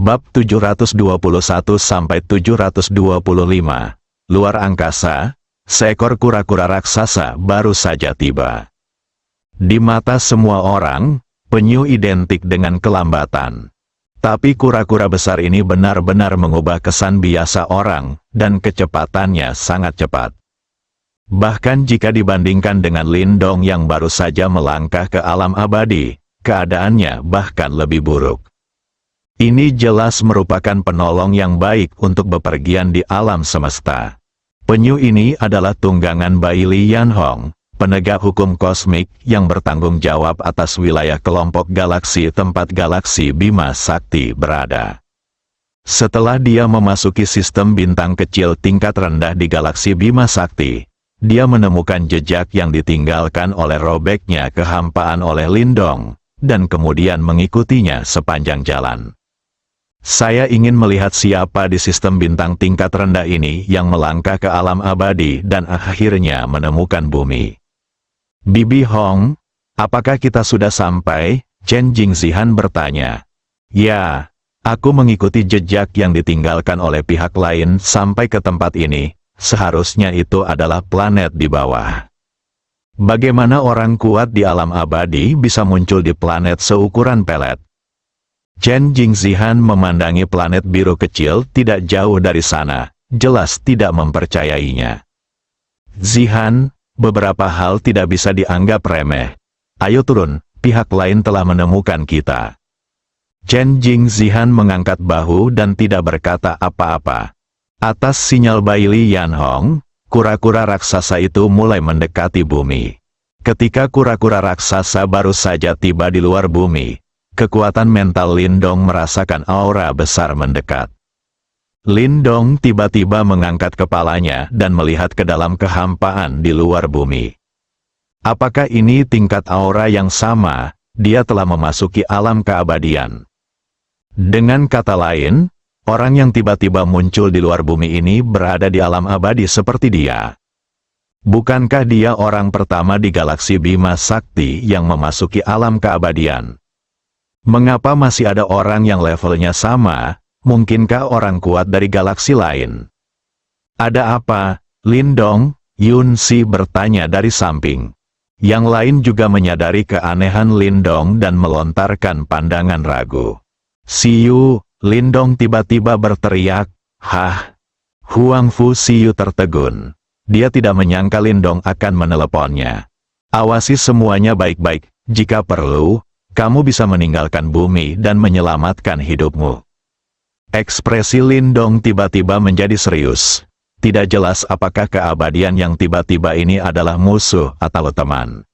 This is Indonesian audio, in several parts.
Bab 721-725. Luar angkasa, seekor kura-kura raksasa baru saja tiba. Di mata semua orang, penyu identik dengan kelambatan. Tapi kura-kura besar ini benar-benar mengubah kesan biasa orang, dan kecepatannya sangat cepat. Bahkan jika dibandingkan dengan Lindong yang baru saja melangkah ke alam abadi, keadaannya bahkan lebih buruk. Ini jelas merupakan penolong yang baik untuk bepergian di alam semesta. Penyu ini adalah tunggangan Bai Li Yanhong, penegak hukum kosmik yang bertanggung jawab atas wilayah kelompok galaksi tempat galaksi Bima Sakti berada. Setelah dia memasuki sistem bintang kecil tingkat rendah di galaksi Bima Sakti, dia menemukan jejak yang ditinggalkan oleh robeknya kehampaan oleh Lindong, dan kemudian mengikutinya sepanjang jalan. Saya ingin melihat siapa di sistem bintang tingkat rendah ini yang melangkah ke alam abadi dan akhirnya menemukan bumi. Bibi Hong, apakah kita sudah sampai? Chen Jingzihan bertanya. Ya, aku mengikuti jejak yang ditinggalkan oleh pihak lain sampai ke tempat ini, seharusnya itu adalah planet di bawah. Bagaimana orang kuat di alam abadi bisa muncul di planet seukuran pelet? Chen Jingzihan memandangi planet biru kecil tidak jauh dari sana, jelas tidak mempercayainya. Zihan, beberapa hal tidak bisa dianggap remeh. Ayo turun, pihak lain telah menemukan kita. Chen Jingzihan mengangkat bahu dan tidak berkata apa-apa. Atas sinyal Bai Li Yanhong, kura-kura raksasa itu mulai mendekati bumi. Ketika kura-kura raksasa baru saja tiba di luar bumi, kekuatan mental Lindong merasakan aura besar mendekat. Lindong tiba-tiba mengangkat kepalanya dan melihat ke dalam kehampaan di luar bumi. Apakah ini tingkat aura yang sama? Dia telah memasuki alam keabadian. Dengan kata lain, orang yang tiba-tiba muncul di luar bumi ini berada di alam abadi seperti dia. Bukankah dia orang pertama di galaksi Bima Sakti yang memasuki alam keabadian? Mengapa masih ada orang yang levelnya sama? Mungkinkah orang kuat dari galaksi lain? Ada apa? Lindong, Yun Si bertanya dari samping. Yang lain juga menyadari keanehan Lindong dan melontarkan pandangan ragu. Siyu, Lindong tiba-tiba berteriak, "Hah?" Huang Fu Siyu tertegun. Dia tidak menyangka Lindong akan meneleponnya. Awasi semuanya baik-baik, jika perlu, kamu bisa meninggalkan bumi dan menyelamatkan hidupmu. Ekspresi Lindong tiba-tiba menjadi serius. Tidak jelas apakah keabadian yang tiba-tiba ini adalah musuh atau teman.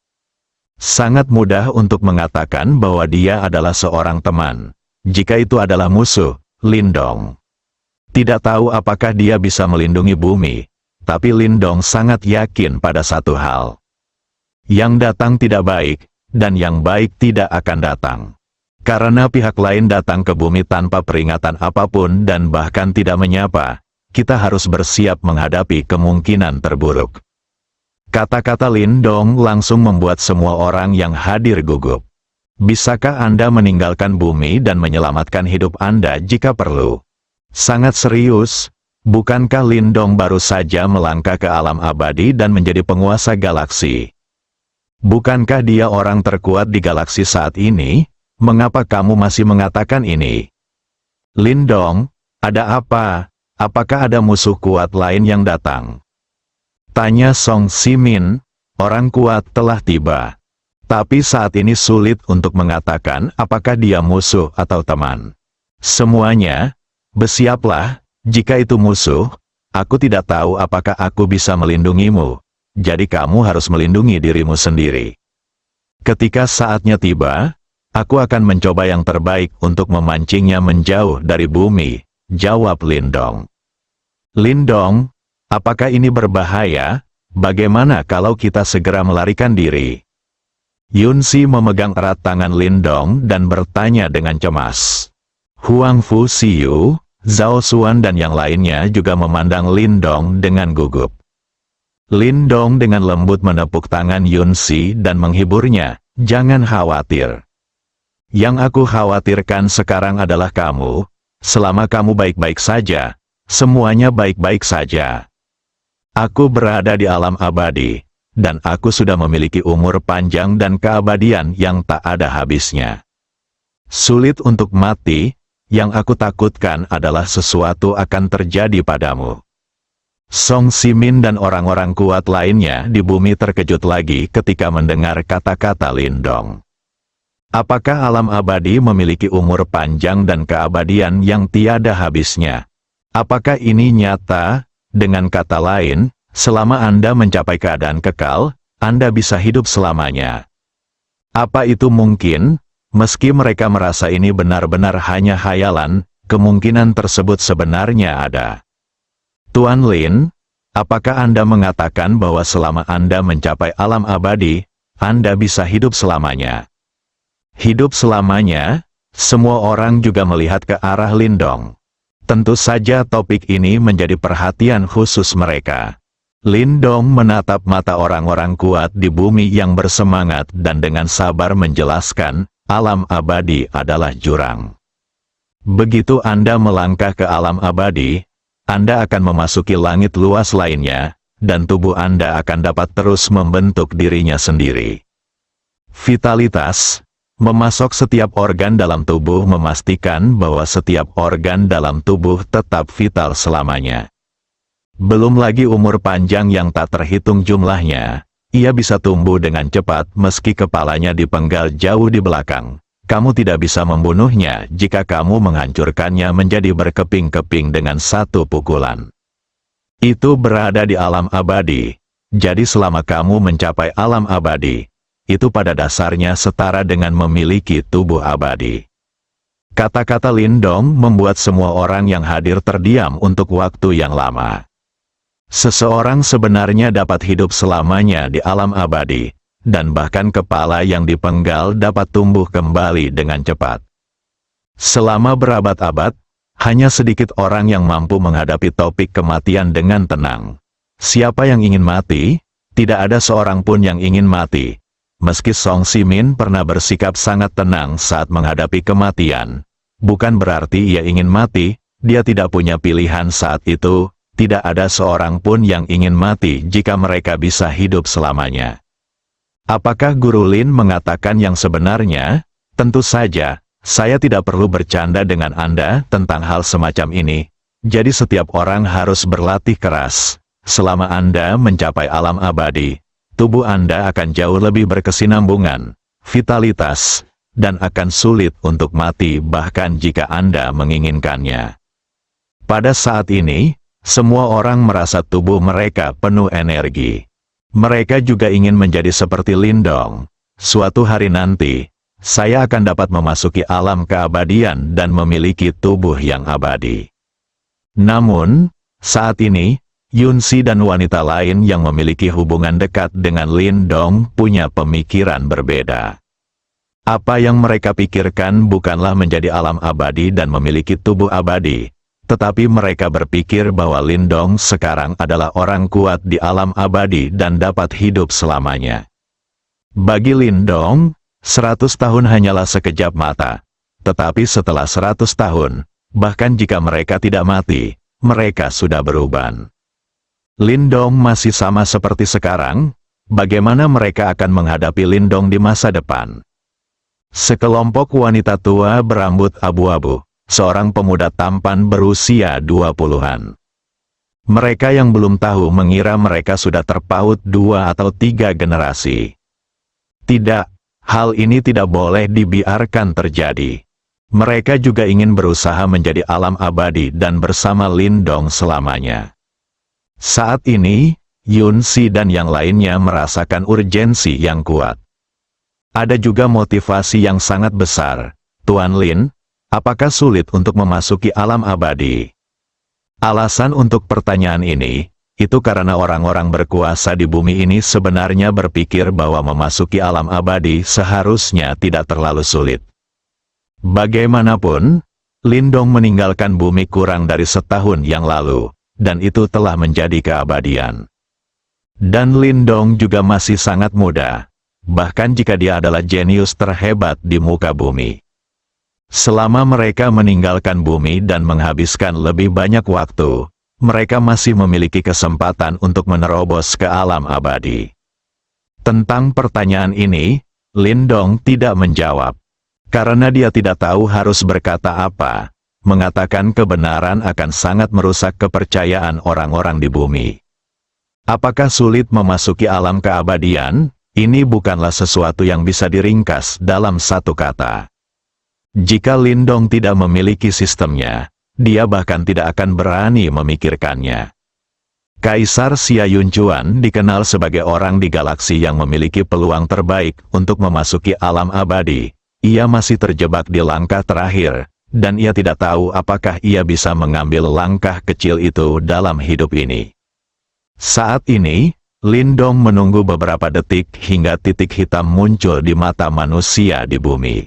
Sangat mudah untuk mengatakan bahwa dia adalah seorang teman. Jika itu adalah musuh, Lindong tidak tahu apakah dia bisa melindungi bumi, tapi Lindong sangat yakin pada satu hal. Yang datang tidak baik, dan yang baik tidak akan datang. Karena pihak lain datang ke bumi tanpa peringatan apapun dan bahkan tidak menyapa, kita harus bersiap menghadapi kemungkinan terburuk. Kata-kata Lindong langsung membuat semua orang yang hadir gugup. Bisakah Anda meninggalkan bumi dan menyelamatkan hidup Anda jika perlu? Sangat serius, bukankah Lindong baru saja melangkah ke alam abadi dan menjadi penguasa galaksi? Bukankah dia orang terkuat di galaksi saat ini? Mengapa kamu masih mengatakan ini? Lindong, ada apa? Apakah ada musuh kuat lain yang datang? Tanya Song Simin, orang kuat telah tiba. Tapi saat ini sulit untuk mengatakan apakah dia musuh atau teman. Semuanya, bersiaplah, jika itu musuh, aku tidak tahu apakah aku bisa melindungimu. Jadi kamu harus melindungi dirimu sendiri. Ketika saatnya tiba, aku akan mencoba yang terbaik untuk memancingnya menjauh dari bumi, jawab Lindong. Lindong, apakah ini berbahaya? Bagaimana kalau kita segera melarikan diri? Yun Si memegang erat tangan Lindong dan bertanya dengan cemas. Huang Fu Siyu, Zhao Xuan dan yang lainnya juga memandang Lindong dengan gugup. Lindong dengan lembut menepuk tangan Yun Si dan menghiburnya, jangan khawatir. Yang aku khawatirkan sekarang adalah kamu. selama kamu baik-baik saja, semuanya baik-baik saja. Aku berada di alam abadi, dan aku sudah memiliki umur panjang dan keabadian yang tak ada habisnya. Sulit untuk mati, yang aku takutkan adalah sesuatu akan terjadi padamu. Song Simin dan orang-orang kuat lainnya di bumi terkejut lagi ketika mendengar kata-kata Lindong. Apakah alam abadi memiliki umur panjang dan keabadian yang tiada habisnya? Apakah ini nyata? Dengan kata lain, selama Anda mencapai keadaan kekal, Anda bisa hidup selamanya. Apa itu mungkin? Meski mereka merasa ini benar-benar hanya khayalan, kemungkinan tersebut sebenarnya ada. Tuan Lin, apakah Anda mengatakan bahwa selama Anda mencapai alam abadi, Anda bisa hidup selamanya? Hidup selamanya? Semua orang juga melihat ke arah Lindong. Tentu saja topik ini menjadi perhatian khusus mereka. Lindong menatap mata orang-orang kuat di bumi yang bersemangat dan dengan sabar menjelaskan, alam abadi adalah jurang. Begitu Anda melangkah ke alam abadi, Anda akan memasuki langit luas lainnya, dan tubuh Anda akan dapat terus membentuk dirinya sendiri. Vitalitas, memasok setiap organ dalam tubuh memastikan bahwa setiap organ dalam tubuh tetap vital selamanya. Belum lagi umur panjang yang tak terhitung jumlahnya, ia bisa tumbuh dengan cepat meski kepalanya dipenggal jauh di belakang. Kamu tidak bisa membunuhnya jika kamu menghancurkannya menjadi berkeping-keping dengan satu pukulan. Itu berada di alam abadi. Jadi selama kamu mencapai alam abadi, itu pada dasarnya setara dengan memiliki tubuh abadi. Kata-kata Lindong membuat semua orang yang hadir terdiam untuk waktu yang lama. Seseorang sebenarnya dapat hidup selamanya di alam abadi, dan bahkan kepala yang dipenggal dapat tumbuh kembali dengan cepat. Selama berabad-abad, hanya sedikit orang yang mampu menghadapi topik kematian dengan tenang. Siapa yang ingin mati? Tidak ada seorang pun yang ingin mati. Meski Song Simin pernah bersikap sangat tenang saat menghadapi kematian, bukan berarti ia ingin mati, dia tidak punya pilihan saat itu. Tidak ada seorang pun yang ingin mati jika mereka bisa hidup selamanya. Apakah Guru Lin mengatakan yang sebenarnya? Tentu saja, saya tidak perlu bercanda dengan Anda tentang hal semacam ini. Jadi setiap orang harus berlatih keras. Selama Anda mencapai alam abadi, tubuh Anda akan jauh lebih berkesinambungan, vitalitas, dan akan sulit untuk mati bahkan jika Anda menginginkannya. Pada saat ini, semua orang merasa tubuh mereka penuh energi. Mereka juga ingin menjadi seperti Lindong. Suatu hari nanti, saya akan dapat memasuki alam keabadian dan memiliki tubuh yang abadi. Namun, saat ini, Yunsi dan wanita lain yang memiliki hubungan dekat dengan Lindong punya pemikiran berbeda. Apa yang mereka pikirkan bukanlah menjadi alam abadi dan memiliki tubuh abadi, tetapi mereka berpikir bahwa Lindong sekarang adalah orang kuat di alam abadi dan dapat hidup selamanya. Bagi Lindong, 100 tahun hanyalah sekejap mata. Tetapi setelah 100 tahun, bahkan jika mereka tidak mati, mereka sudah berubah. Lindong masih sama seperti sekarang, bagaimana mereka akan menghadapi Lindong di masa depan? Sekelompok wanita tua berambut abu-abu. Seorang pemuda tampan berusia 20-an. Mereka yang belum tahu mengira mereka sudah terpaut 2 atau 3 generasi. Tidak, hal ini tidak boleh dibiarkan terjadi. Mereka juga ingin berusaha menjadi alam abadi dan bersama Lindong selamanya. Saat ini, Yunsi dan yang lainnya merasakan urgensi yang kuat. Ada juga motivasi yang sangat besar. Tuan Lin, apakah sulit untuk memasuki alam abadi? Alasan untuk pertanyaan ini, itu karena orang-orang berkuasa di bumi ini sebenarnya berpikir bahwa memasuki alam abadi seharusnya tidak terlalu sulit. Bagaimanapun, Lindong meninggalkan bumi kurang dari setahun yang lalu, dan itu telah menjadi keabadian. Dan Lindong juga masih sangat muda, bahkan jika dia adalah jenius terhebat di muka bumi. Selama mereka meninggalkan bumi dan menghabiskan lebih banyak waktu, mereka masih memiliki kesempatan untuk menerobos ke alam abadi. Tentang pertanyaan ini, Lindong tidak menjawab. Karena dia tidak tahu harus berkata apa. Mengatakan kebenaran akan sangat merusak kepercayaan orang-orang di bumi. Apakah sulit memasuki alam keabadian? Ini bukanlah sesuatu yang bisa diringkas dalam satu kata. Jika Lindong tidak memiliki sistemnya, dia bahkan tidak akan berani memikirkannya. Kaisar Xia Yunchuan dikenal sebagai orang di galaksi yang memiliki peluang terbaik untuk memasuki alam abadi. Ia masih terjebak di langkah terakhir, dan ia tidak tahu apakah ia bisa mengambil langkah kecil itu dalam hidup ini. Saat ini, Lindong menunggu beberapa detik hingga titik hitam muncul di mata manusia di bumi.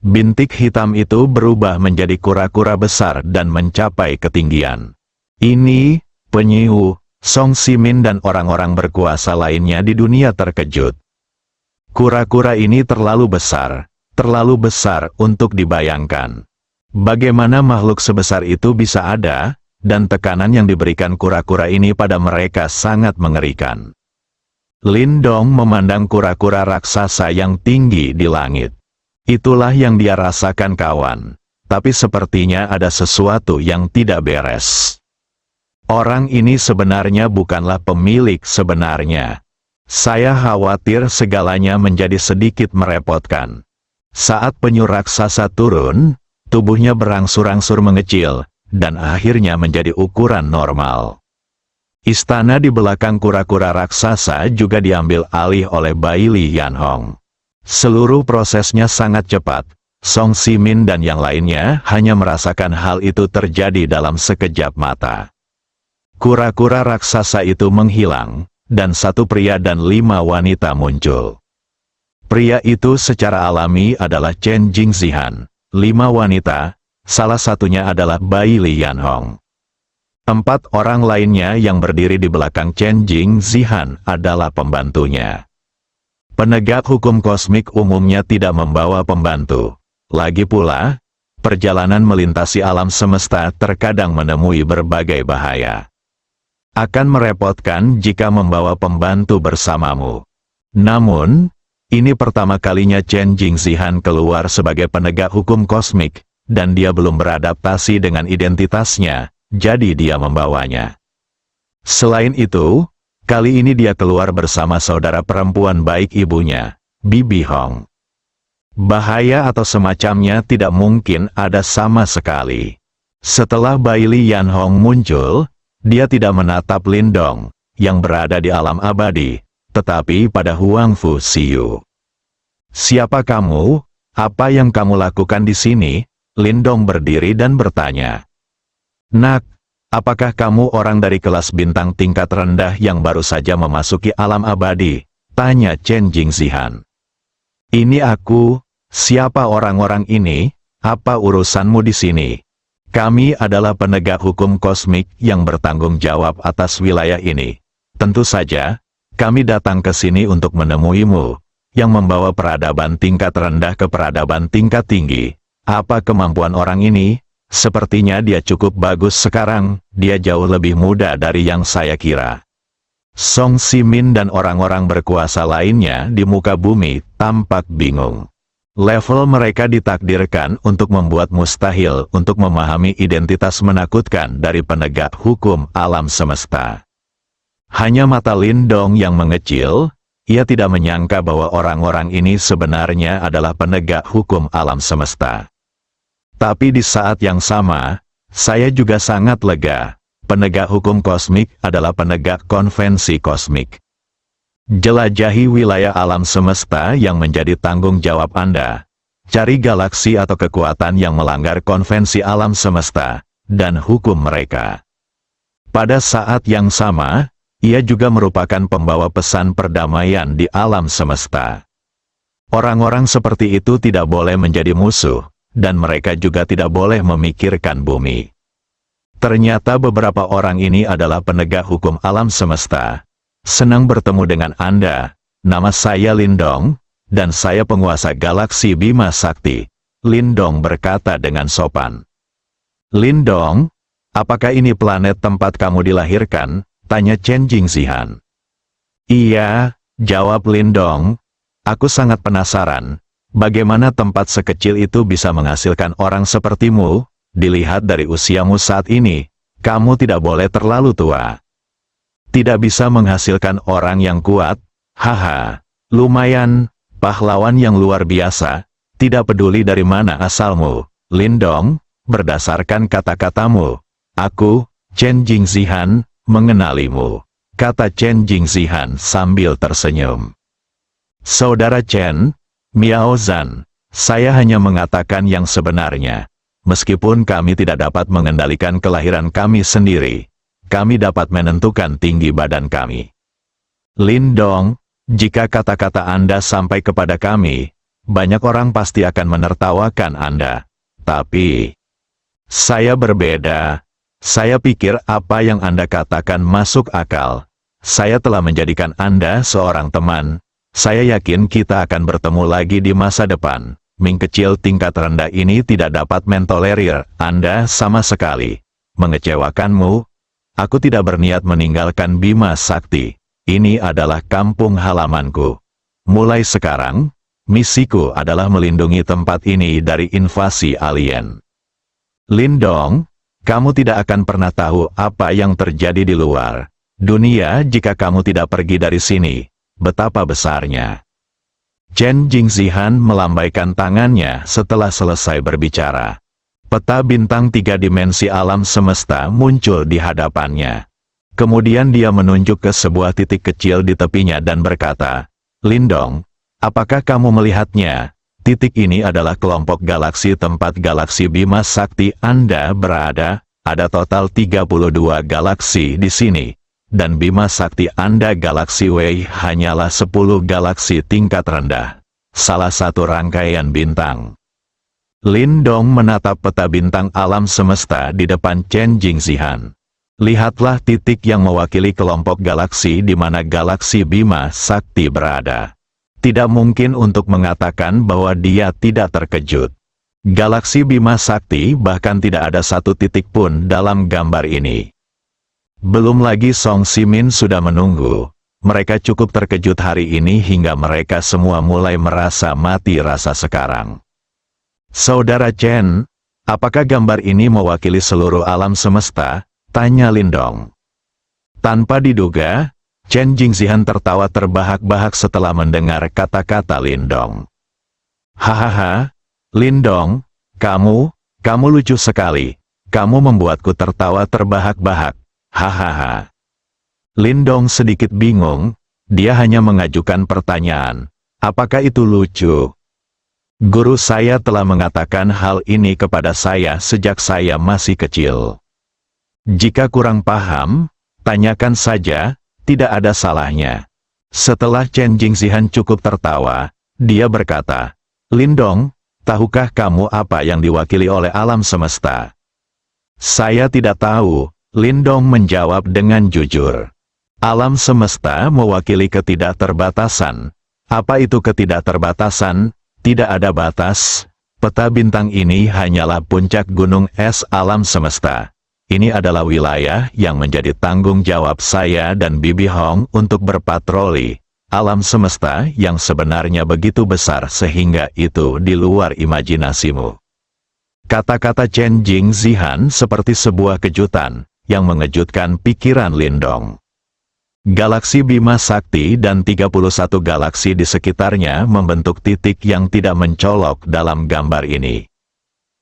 Bintik hitam itu berubah menjadi kura-kura besar dan mencapai ketinggian. Ini, Penyiu, Song Simin dan orang-orang berkuasa lainnya di dunia terkejut. Kura-kura ini terlalu besar untuk dibayangkan. Bagaimana makhluk sebesar itu bisa ada, dan tekanan yang diberikan kura-kura ini pada mereka sangat mengerikan. Lindong memandang kura-kura raksasa yang tinggi di langit. Itulah yang dia rasakan kawan. Tapi sepertinya ada sesuatu yang tidak beres. Orang ini sebenarnya bukanlah pemilik sebenarnya. Saya khawatir segalanya menjadi sedikit merepotkan. Saat penyu raksasa turun, tubuhnya berangsur-angsur mengecil, dan akhirnya menjadi ukuran normal. Istana di belakang kura-kura raksasa juga diambil alih oleh Bai Li Yanhong. Seluruh prosesnya sangat cepat. Song Simin dan yang lainnya hanya merasakan hal itu terjadi dalam sekejap mata. Kura-kura raksasa itu menghilang, dan satu pria dan 5 wanita muncul. Pria itu secara alami adalah Chen Jingzihan. 5 wanita, salah satunya adalah Bai Li Yanhong. 4 orang lainnya yang berdiri di belakang Chen Jingzihan adalah pembantunya. Penegak hukum kosmik umumnya tidak membawa pembantu. Lagi pula, perjalanan melintasi alam semesta terkadang menemui berbagai bahaya. Akan merepotkan jika membawa pembantu bersamamu. Namun, ini pertama kalinya Chen Jingzihan keluar sebagai penegak hukum kosmik, dan dia belum beradaptasi dengan identitasnya, jadi dia membawanya. Selain itu, kali ini dia keluar bersama saudara perempuan baik ibunya, Bibi Hong. Bahaya atau semacamnya tidak mungkin ada sama sekali. Setelah Bai Li Yanhong muncul, dia tidak menatap Lindong, yang berada di alam abadi, tetapi pada Huang Fu Xiu. Siapa kamu? Apa yang kamu lakukan di sini? Lindong berdiri dan bertanya. Nak, apakah kamu orang dari kelas bintang tingkat rendah yang baru saja memasuki alam abadi? Tanya Chen Jingzihan. Ini aku. Siapa orang-orang ini? Apa urusanmu di sini? Kami adalah penegak hukum kosmik yang bertanggung jawab atas wilayah ini. Tentu saja, kami datang ke sini untuk menemuimu, yang membawa peradaban tingkat rendah ke peradaban tingkat tinggi. Apa kemampuan orang ini? Sepertinya dia cukup bagus sekarang, dia jauh lebih muda dari yang saya kira. Song Simin dan orang-orang berkuasa lainnya di muka bumi tampak bingung. Level mereka ditakdirkan untuk membuat mustahil untuk memahami identitas menakutkan dari penegak hukum alam semesta. Hanya mata Lindong yang mengecil, ia tidak menyangka bahwa orang-orang ini sebenarnya adalah penegak hukum alam semesta. Tapi di saat yang sama, saya juga sangat lega. Penegak hukum kosmik adalah penegak konvensi kosmik. Jelajahi wilayah alam semesta yang menjadi tanggung jawab Anda. Cari galaksi atau kekuatan yang melanggar konvensi alam semesta, dan hukum mereka. Pada saat yang sama, ia juga merupakan pembawa pesan perdamaian di alam semesta. Orang-orang seperti itu tidak boleh menjadi musuh, dan mereka juga tidak boleh memikirkan bumi. Ternyata beberapa orang ini adalah penegak hukum alam semesta. Senang bertemu dengan Anda. Nama saya Lindong, dan saya penguasa galaksi Bima Sakti. Lindong berkata dengan sopan. Lindong, apakah ini planet tempat kamu dilahirkan? Tanya Chen Jingzihan. Iya, jawab Lindong. Aku sangat penasaran, bagaimana tempat sekecil itu bisa menghasilkan orang sepertimu? Dilihat dari usiamu saat ini, kamu tidak boleh terlalu tua. Tidak bisa menghasilkan orang yang kuat? Haha, lumayan, pahlawan yang luar biasa, tidak peduli dari mana asalmu, Lindong, berdasarkan kata-katamu, aku, Chen Jingzihan, mengenalimu, kata Chen Jingzihan sambil tersenyum. Saudara Chen, Miao Zhan, saya hanya mengatakan yang sebenarnya. Meskipun kami tidak dapat mengendalikan kelahiran kami sendiri, kami dapat menentukan tinggi badan kami. Lindong, jika kata-kata Anda sampai kepada kami, banyak orang pasti akan menertawakan Anda. Tapi, saya berbeda. Saya pikir apa yang Anda katakan masuk akal. Saya telah menjadikan Anda seorang teman. Saya yakin kita akan bertemu lagi di masa depan. Ming kecil tingkat rendah ini tidak dapat mentolerir Anda sama sekali. Mengecewakanmu? Aku tidak berniat meninggalkan Bima Sakti. Ini adalah kampung halamanku. Mulai sekarang, misiku adalah melindungi tempat ini dari invasi alien. Lindong, kamu tidak akan pernah tahu apa yang terjadi di luar dunia jika kamu tidak pergi dari sini. Betapa besarnya. Chen Jingzihan melambaikan tangannya setelah selesai berbicara. Peta bintang 3 dimensi alam semesta muncul di hadapannya. Kemudian dia menunjuk ke sebuah titik kecil di tepinya dan berkata, Lindong, apakah kamu melihatnya? Titik ini adalah kelompok galaksi tempat galaksi Bima Sakti Anda berada. Ada total 32 galaksi di sini. Dan Bima Sakti Anda galaksi Wei hanyalah 10 galaksi tingkat rendah. Salah satu rangkaian bintang. Lindong menatap peta bintang alam semesta di depan Chen Jingzihan. Lihatlah titik yang mewakili kelompok galaksi di mana galaksi Bima Sakti berada. Tidak mungkin untuk mengatakan bahwa dia tidak terkejut. Galaksi Bima Sakti bahkan tidak ada satu titik pun dalam gambar ini. Belum lagi Song Simin sudah menunggu. Mereka cukup terkejut hari ini hingga mereka semua mulai merasa mati rasa sekarang. Saudara Chen, apakah gambar ini mewakili seluruh alam semesta? Tanya Lindong. Tanpa diduga, Chen Jingzihan tertawa terbahak-bahak setelah mendengar kata-kata Lindong. Hahaha, Lindong, kamu lucu sekali. Kamu membuatku tertawa terbahak-bahak. Hahaha. Lindong sedikit bingung, dia hanya mengajukan pertanyaan. Apakah itu lucu? Guru saya telah mengatakan hal ini kepada saya sejak saya masih kecil. Jika kurang paham, tanyakan saja, tidak ada salahnya. Setelah Chen Jingzihan cukup tertawa, dia berkata, Lindong, tahukah kamu apa yang diwakili oleh alam semesta? Saya tidak tahu, Lindong menjawab dengan jujur. Alam semesta mewakili ketidakterbatasan. Apa itu ketidakterbatasan? Tidak ada batas. Peta bintang ini hanyalah puncak gunung es alam semesta. Ini adalah wilayah yang menjadi tanggung jawab saya dan Bibi Hong untuk berpatroli. Alam semesta yang sebenarnya begitu besar sehingga itu di luar imajinasimu. Kata-kata Chen Jingzihan seperti sebuah kejutan yang mengejutkan pikiran Lindong. Galaksi Bima Sakti dan 31 galaksi di sekitarnya membentuk titik yang tidak mencolok dalam gambar ini.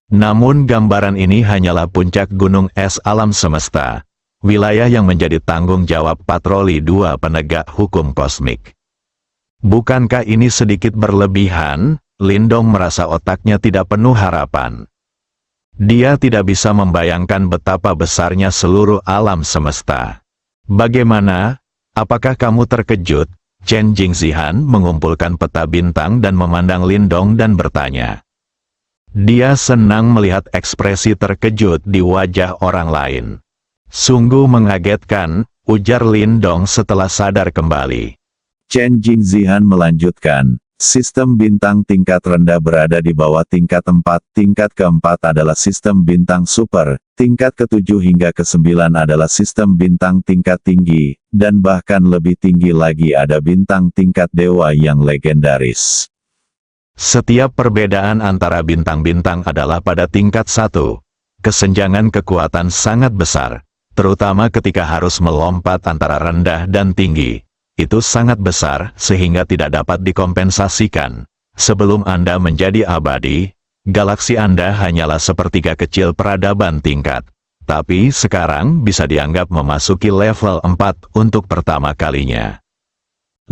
Namun gambaran ini hanyalah puncak gunung es alam semesta, wilayah yang menjadi tanggung jawab patroli 2 penegak hukum kosmik. Bukankah ini sedikit berlebihan? Lindong merasa otaknya tidak penuh harapan. Dia tidak bisa membayangkan betapa besarnya seluruh alam semesta. Bagaimana? Apakah kamu terkejut? Chen Jingzihan mengumpulkan peta bintang dan memandang Lindong dan bertanya. Dia senang melihat ekspresi terkejut di wajah orang lain. Sungguh mengagetkan, ujar Lindong setelah sadar kembali. Chen Jingzihan melanjutkan, Sistem bintang tingkat rendah berada di bawah tingkat 4. Tingkat keempat adalah sistem bintang super, tingkat ke-7 hingga ke-9 adalah sistem bintang tingkat tinggi, dan bahkan lebih tinggi lagi ada bintang tingkat dewa yang legendaris. Setiap perbedaan antara bintang-bintang adalah pada tingkat 1. Kesenjangan kekuatan sangat besar, terutama ketika harus melompat antara rendah dan tinggi. Itu sangat besar sehingga tidak dapat dikompensasikan. Sebelum Anda menjadi abadi, galaksi Anda hanyalah sepertiga kecil peradaban tingkat. Tapi sekarang bisa dianggap memasuki level 4 untuk pertama kalinya.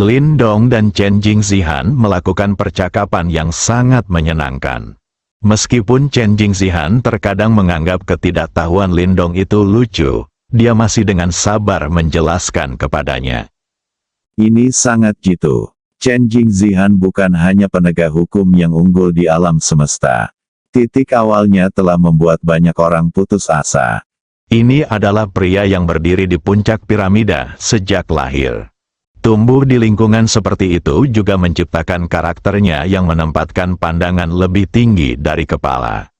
Lin Dong dan Chen Jingzihan melakukan percakapan yang sangat menyenangkan. Meskipun Chen Jingzihan terkadang menganggap ketidaktahuan Lin Dong itu lucu, dia masih dengan sabar menjelaskan kepadanya. Ini sangat jitu. Chen Jingzihan bukan hanya penegak hukum yang unggul di alam semesta. Titik awalnya telah membuat banyak orang putus asa. Ini adalah pria yang berdiri di puncak piramida sejak lahir. Tumbuh di lingkungan seperti itu juga menciptakan karakternya yang menempatkan pandangan lebih tinggi dari kepala.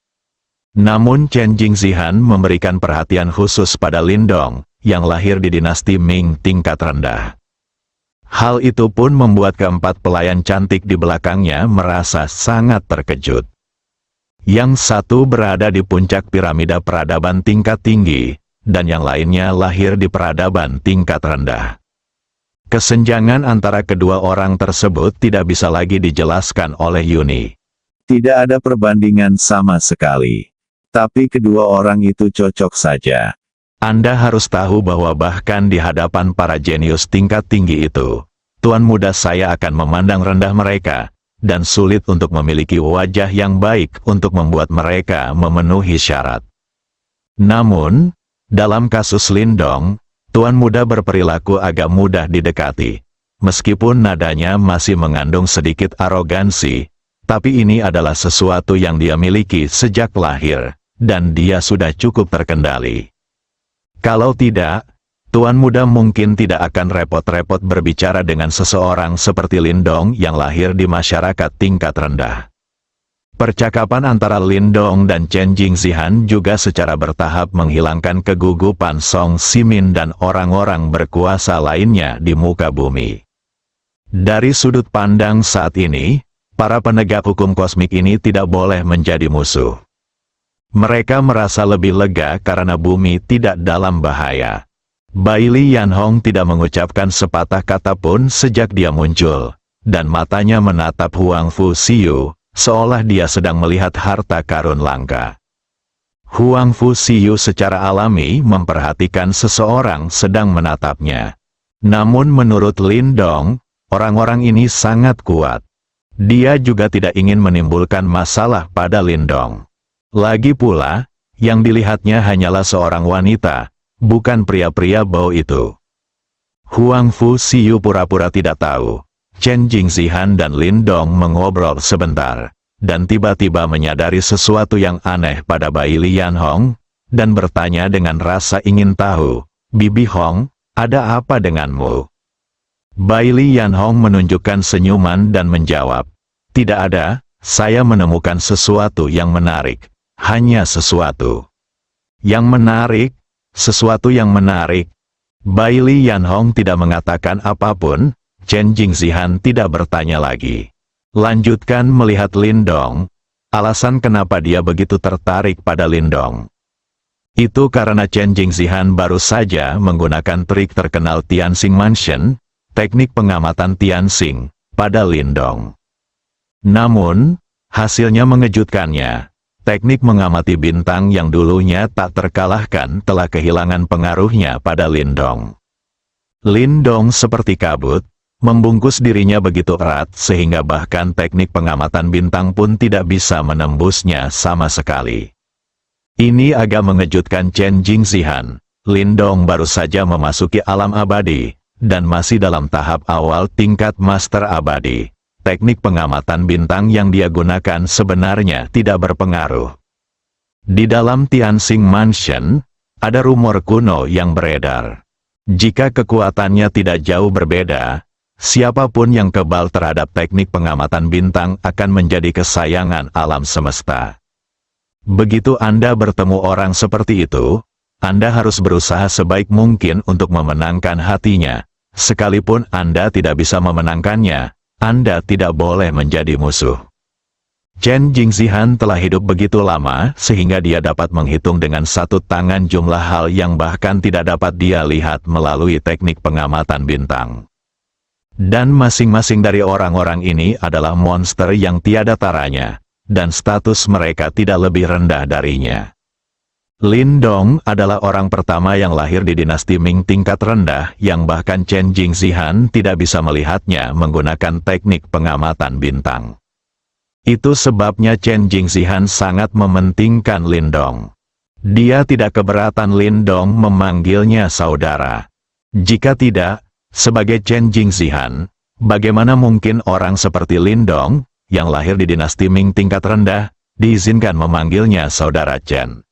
Namun Chen Jingzihan memberikan perhatian khusus pada Lin Dong, yang lahir di dinasti Ming tingkat rendah. Hal itu pun membuat keempat pelayan cantik di belakangnya merasa sangat terkejut. Yang satu berada di puncak piramida peradaban tingkat tinggi, dan yang lainnya lahir di peradaban tingkat rendah. Kesenjangan antara kedua orang tersebut tidak bisa lagi dijelaskan oleh Yuni. Tidak ada perbandingan sama sekali. Tapi kedua orang itu cocok saja. Anda harus tahu bahwa bahkan di hadapan para jenius tingkat tinggi itu, tuan muda saya akan memandang rendah mereka, dan sulit untuk memiliki wajah yang baik untuk membuat mereka memenuhi syarat. Namun, dalam kasus Lin Dong, tuan muda berperilaku agak mudah didekati. Meskipun nadanya masih mengandung sedikit arogansi, tapi ini adalah sesuatu yang dia miliki sejak lahir, dan dia sudah cukup terkendali. Kalau tidak, tuan muda mungkin tidak akan repot-repot berbicara dengan seseorang seperti Lin Dong yang lahir di masyarakat tingkat rendah. Percakapan antara Lin Dong dan Chen Jingzihan juga secara bertahap menghilangkan kegugupan Song Simin dan orang-orang berkuasa lainnya di muka bumi. Dari sudut pandang saat ini, para penegak hukum kosmik ini tidak boleh menjadi musuh. Mereka merasa lebih lega karena bumi tidak dalam bahaya. Baili Yanhong tidak mengucapkan sepatah kata pun sejak dia muncul, dan matanya menatap Huang Fu Xiu, seolah dia sedang melihat harta karun langka. Huang Fu Xiu secara alami memperhatikan seseorang sedang menatapnya. Namun menurut Lin Dong, orang-orang ini sangat kuat. Dia juga tidak ingin menimbulkan masalah pada Lin Dong. Lagi pula, yang dilihatnya hanyalah seorang wanita, bukan pria-pria bau itu. Huang Fu Xiu pura-pura tidak tahu. Chen Jingzihan dan Lin Dong mengobrol sebentar, dan tiba-tiba menyadari sesuatu yang aneh pada Baili Yanhong, dan bertanya dengan rasa ingin tahu, "Bibi Hong, ada apa denganmu?" Baili Yanhong menunjukkan senyuman dan menjawab, "Tidak ada, saya menemukan sesuatu yang menarik. Hanya sesuatu yang menarik, sesuatu yang menarik." Baili Yanhong tidak mengatakan apapun. Chen Jingzihan tidak bertanya lagi. Lanjutkan melihat Lin Dong. Alasan kenapa dia begitu tertarik pada Lin Dong itu karena Chen Jingzihan baru saja menggunakan trik terkenal Tianxing Mansion, teknik pengamatan Tianxing, pada Lin Dong. Namun, hasilnya mengejutkannya. Teknik mengamati bintang yang dulunya tak terkalahkan telah kehilangan pengaruhnya pada Lin Dong. Lin Dong seperti kabut, membungkus dirinya begitu erat sehingga bahkan teknik pengamatan bintang pun tidak bisa menembusnya sama sekali. Ini agak mengejutkan Chen Jingzihan. Lin Dong baru saja memasuki alam abadi, dan masih dalam tahap awal tingkat master abadi. Teknik pengamatan bintang yang dia gunakan sebenarnya tidak berpengaruh. Di dalam Tianxing Mansion, ada rumor kuno yang beredar. Jika kekuatannya tidak jauh berbeda, siapapun yang kebal terhadap teknik pengamatan bintang akan menjadi kesayangan alam semesta. Begitu Anda bertemu orang seperti itu, Anda harus berusaha sebaik mungkin untuk memenangkan hatinya. Sekalipun Anda tidak bisa memenangkannya, Anda tidak boleh menjadi musuh. Chen Jingxihan telah hidup begitu lama sehingga dia dapat menghitung dengan satu tangan jumlah hal yang bahkan tidak dapat dia lihat melalui teknik pengamatan bintang. Dan masing-masing dari orang-orang ini adalah monster yang tiada taranya, dan status mereka tidak lebih rendah darinya. Lin Dong adalah orang pertama yang lahir di dinasti Ming tingkat rendah yang bahkan Chen Jingxihan tidak bisa melihatnya menggunakan teknik pengamatan bintang. Itu sebabnya Chen Jingxihan sangat mementingkan Lin Dong. Dia tidak keberatan Lin Dong memanggilnya saudara. Jika tidak, sebagai Chen Jingxihan, bagaimana mungkin orang seperti Lin Dong, yang lahir di dinasti Ming tingkat rendah, diizinkan memanggilnya saudara Chen?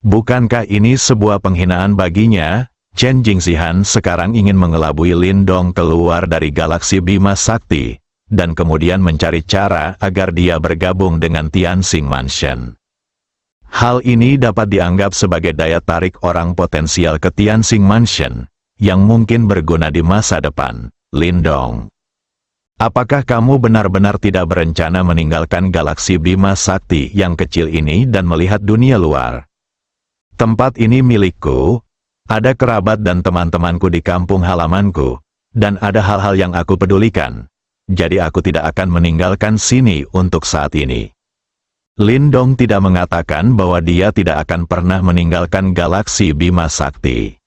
Bukankah ini sebuah penghinaan baginya? Chen Jingxihan sekarang ingin mengelabui Lin Dong keluar dari galaksi Bima Sakti, dan kemudian mencari cara agar dia bergabung dengan Tianxing Mansion. Hal ini dapat dianggap sebagai daya tarik orang potensial ke Tianxing Mansion, yang mungkin berguna di masa depan. Lin Dong, apakah kamu benar-benar tidak berencana meninggalkan galaksi Bima Sakti yang kecil ini dan melihat dunia luar? Tempat ini milikku, ada kerabat dan teman-temanku di kampung halamanku, dan ada hal-hal yang aku pedulikan. Jadi aku tidak akan meninggalkan sini untuk saat ini. Lin Dong tidak mengatakan bahwa dia tidak akan pernah meninggalkan galaksi Bima Sakti.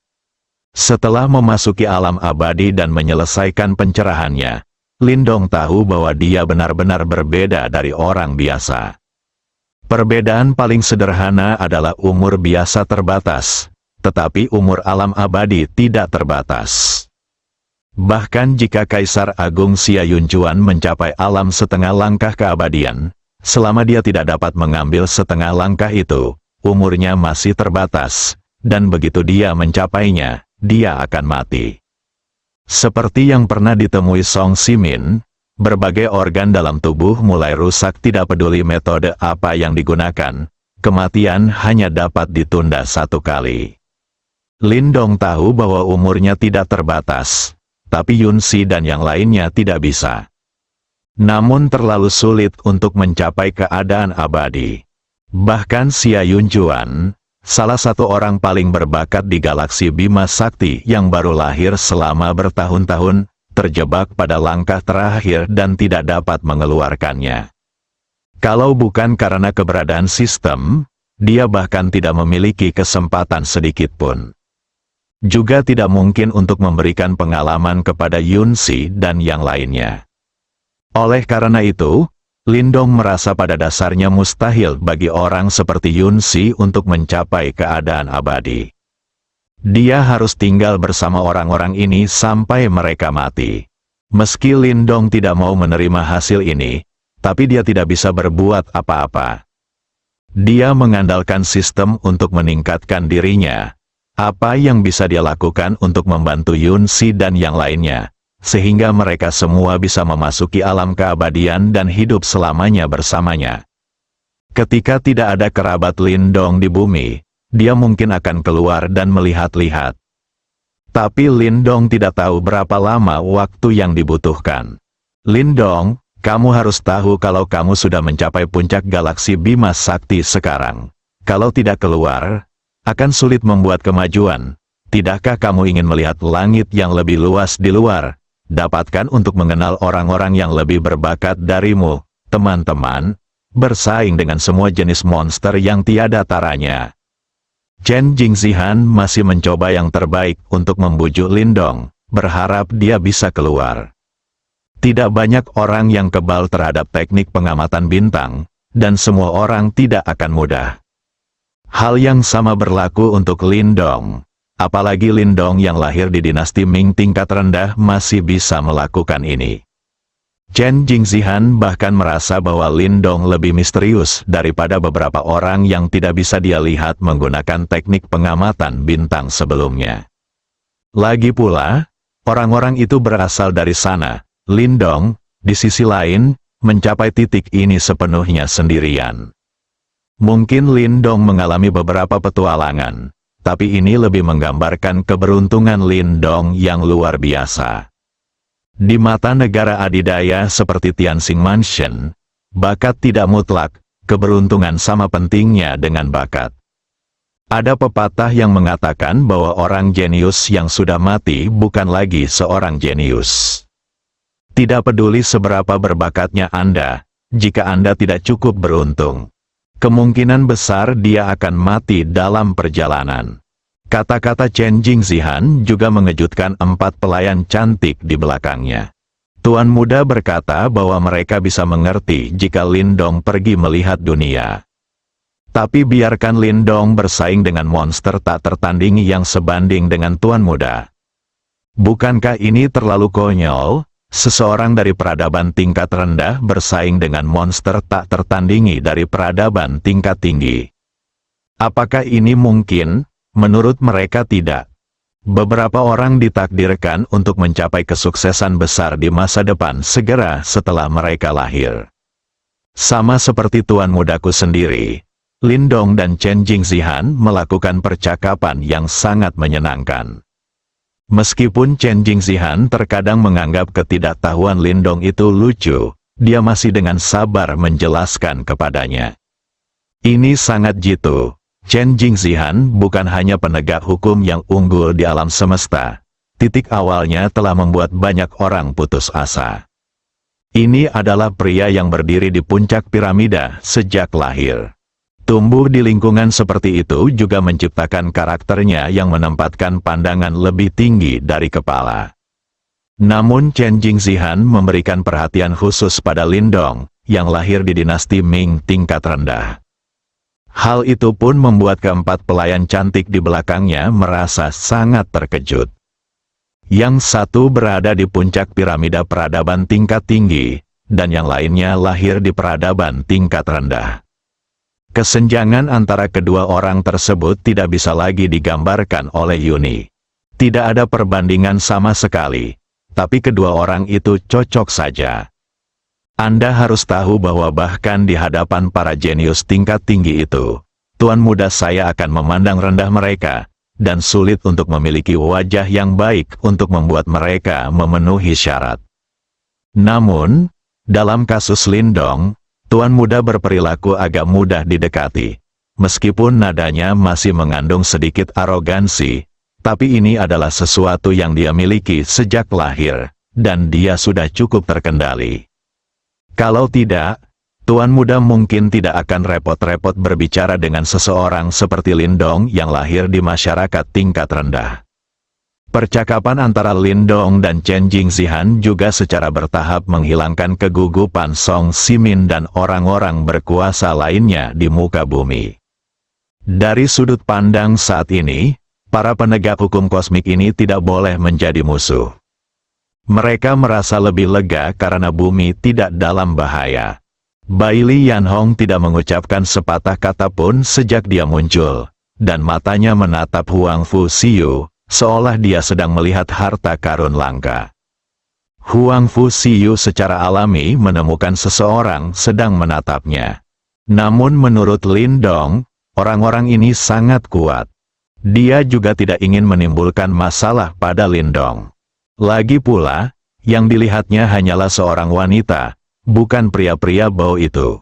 Setelah memasuki alam abadi dan menyelesaikan pencerahannya, Lin Dong tahu bahwa dia benar-benar berbeda dari orang biasa. Perbedaan paling sederhana adalah umur biasa terbatas, tetapi umur alam abadi tidak terbatas. Bahkan jika Kaisar Agung Xia Yunjuan mencapai alam setengah langkah keabadian, selama dia tidak dapat mengambil setengah langkah itu, umurnya masih terbatas, dan begitu dia mencapainya, dia akan mati. Seperti yang pernah ditemui Song Ximin, berbagai organ dalam tubuh mulai rusak tidak peduli metode apa yang digunakan, kematian hanya dapat ditunda satu kali. Lin Dong tahu bahwa umurnya tidak terbatas, tapi Yun Si dan yang lainnya tidak bisa. Namun terlalu sulit untuk mencapai keadaan abadi. Bahkan Xia Yunjuan, salah satu orang paling berbakat di galaksi Bima Sakti yang baru lahir selama bertahun-tahun, terjebak pada langkah terakhir dan tidak dapat mengeluarkannya. Kalau bukan karena keberadaan sistem, dia bahkan tidak memiliki kesempatan sedikit pun. Juga tidak mungkin untuk memberikan pengalaman kepada Yun Si dan yang lainnya. Oleh karena itu, Lin Dong merasa pada dasarnya mustahil bagi orang seperti Yun Si untuk mencapai keadaan abadi. Dia harus tinggal bersama orang-orang ini sampai mereka mati. Meski Lin Dong tidak mau menerima hasil ini, tapi dia tidak bisa berbuat apa-apa. Dia mengandalkan sistem untuk meningkatkan dirinya. Apa yang bisa dia lakukan untuk membantu Yun Si dan yang lainnya, sehingga mereka semua bisa memasuki alam keabadian dan hidup selamanya bersamanya. Ketika tidak ada kerabat Lin Dong di bumi, dia mungkin akan keluar dan melihat-lihat. Tapi Lin Dong tidak tahu berapa lama waktu yang dibutuhkan. Lin Dong, kamu harus tahu kalau kamu sudah mencapai puncak galaksi Bima Sakti sekarang. Kalau tidak keluar, akan sulit membuat kemajuan. Tidakkah kamu ingin melihat langit yang lebih luas di luar? Dapatkan untuk mengenal orang-orang yang lebih berbakat darimu, teman-teman, bersaing dengan semua jenis monster yang tiada taranya. Chen Jingxihan masih mencoba yang terbaik untuk membujuk Lin Dong, berharap dia bisa keluar. Tidak banyak orang yang kebal terhadap teknik pengamatan bintang, dan semua orang tidak akan mudah. Hal yang sama berlaku untuk Lin Dong. Apalagi Lin Dong yang lahir di dinasti Ming tingkat rendah masih bisa melakukan ini. Chen Jingxihan bahkan merasa bahwa Lin Dong lebih misterius daripada beberapa orang yang tidak bisa dia lihat menggunakan teknik pengamatan bintang sebelumnya. Lagi pula, Orang-orang itu berasal dari sana. Lindong, di sisi lain, mencapai titik ini sepenuhnya sendirian. Mungkin Lindong mengalami beberapa petualangan, tapi ini lebih menggambarkan keberuntungan Lindong yang luar biasa. Di mata negara adidaya seperti Tianxing Mansion, bakat tidak mutlak, keberuntungan sama pentingnya dengan bakat. Ada pepatah yang mengatakan bahwa orang jenius yang sudah mati bukan lagi seorang jenius. Tidak peduli seberapa berbakatnya Anda, jika Anda tidak cukup beruntung, kemungkinan besar dia akan mati dalam perjalanan. Kata-kata Chen Jingzihan juga mengejutkan 4 pelayan cantik di belakangnya. Tuan muda berkata bahwa mereka bisa mengerti jika Lindong pergi melihat dunia. Tapi biarkan Lindong bersaing dengan monster tak tertandingi yang sebanding dengan Tuan muda. Bukankah ini terlalu konyol? Seseorang dari peradaban tingkat rendah bersaing dengan monster tak tertandingi dari peradaban tingkat tinggi. Apakah ini mungkin? Menurut mereka tidak. Beberapa orang ditakdirkan untuk mencapai kesuksesan besar di masa depan segera setelah mereka lahir. Sama seperti tuan mudaku sendiri, Lindong dan Chen Jingzihan melakukan percakapan yang sangat menyenangkan. Meskipun Chen Jingzihan terkadang menganggap ketidaktahuan Lindong itu lucu, dia masih dengan sabar menjelaskan kepadanya. Ini sangat jitu. Chen Jingzihan bukan hanya penegak hukum yang unggul di alam semesta. Titik awalnya telah membuat banyak orang putus asa. Ini adalah pria yang berdiri di puncak piramida sejak lahir. Tumbuh di lingkungan seperti itu juga menciptakan karakternya yang menempatkan pandangan lebih tinggi dari kepala. Namun Chen Jingzihan memberikan perhatian khusus pada Lindong, yang lahir di dinasti Ming tingkat rendah. Hal itu pun membuat keempat pelayan cantik di belakangnya merasa sangat terkejut. Yang satu berada di puncak piramida peradaban tingkat tinggi, dan yang lainnya lahir di peradaban tingkat rendah. Kesenjangan antara kedua orang tersebut tidak bisa lagi digambarkan oleh Yuni. Tidak ada perbandingan sama sekali, tapi kedua orang itu cocok saja. Anda harus tahu bahwa bahkan di hadapan para jenius tingkat tinggi itu, tuan muda saya akan memandang rendah mereka, dan sulit untuk memiliki wajah yang baik untuk membuat mereka memenuhi syarat. Namun, dalam kasus Lindong, tuan muda berperilaku agak mudah didekati. Meskipun nadanya masih mengandung sedikit arogansi, tapi ini adalah sesuatu yang dia miliki sejak lahir, dan dia sudah cukup terkendali. Kalau tidak, tuan muda mungkin tidak akan repot-repot berbicara dengan seseorang seperti Lindong yang lahir di masyarakat tingkat rendah. Percakapan antara Lindong dan Chen Jingzihan juga secara bertahap menghilangkan kegugupan Song Ximin dan orang-orang berkuasa lainnya di muka bumi. Dari sudut pandang saat ini, para penegak hukum kosmik ini tidak boleh menjadi musuh. Mereka merasa lebih lega karena bumi tidak dalam bahaya. Baili Yanhong tidak mengucapkan sepatah kata pun sejak dia muncul, dan matanya menatap Huang Fu Xiu, seolah dia sedang melihat harta karun langka. Huang Fu Xiu secara alami menemukan seseorang sedang menatapnya. Namun menurut Lindong, orang-orang ini sangat kuat. Dia juga tidak ingin menimbulkan masalah pada Lindong. Lagi pula, yang dilihatnya hanyalah seorang wanita, bukan pria-pria bau itu.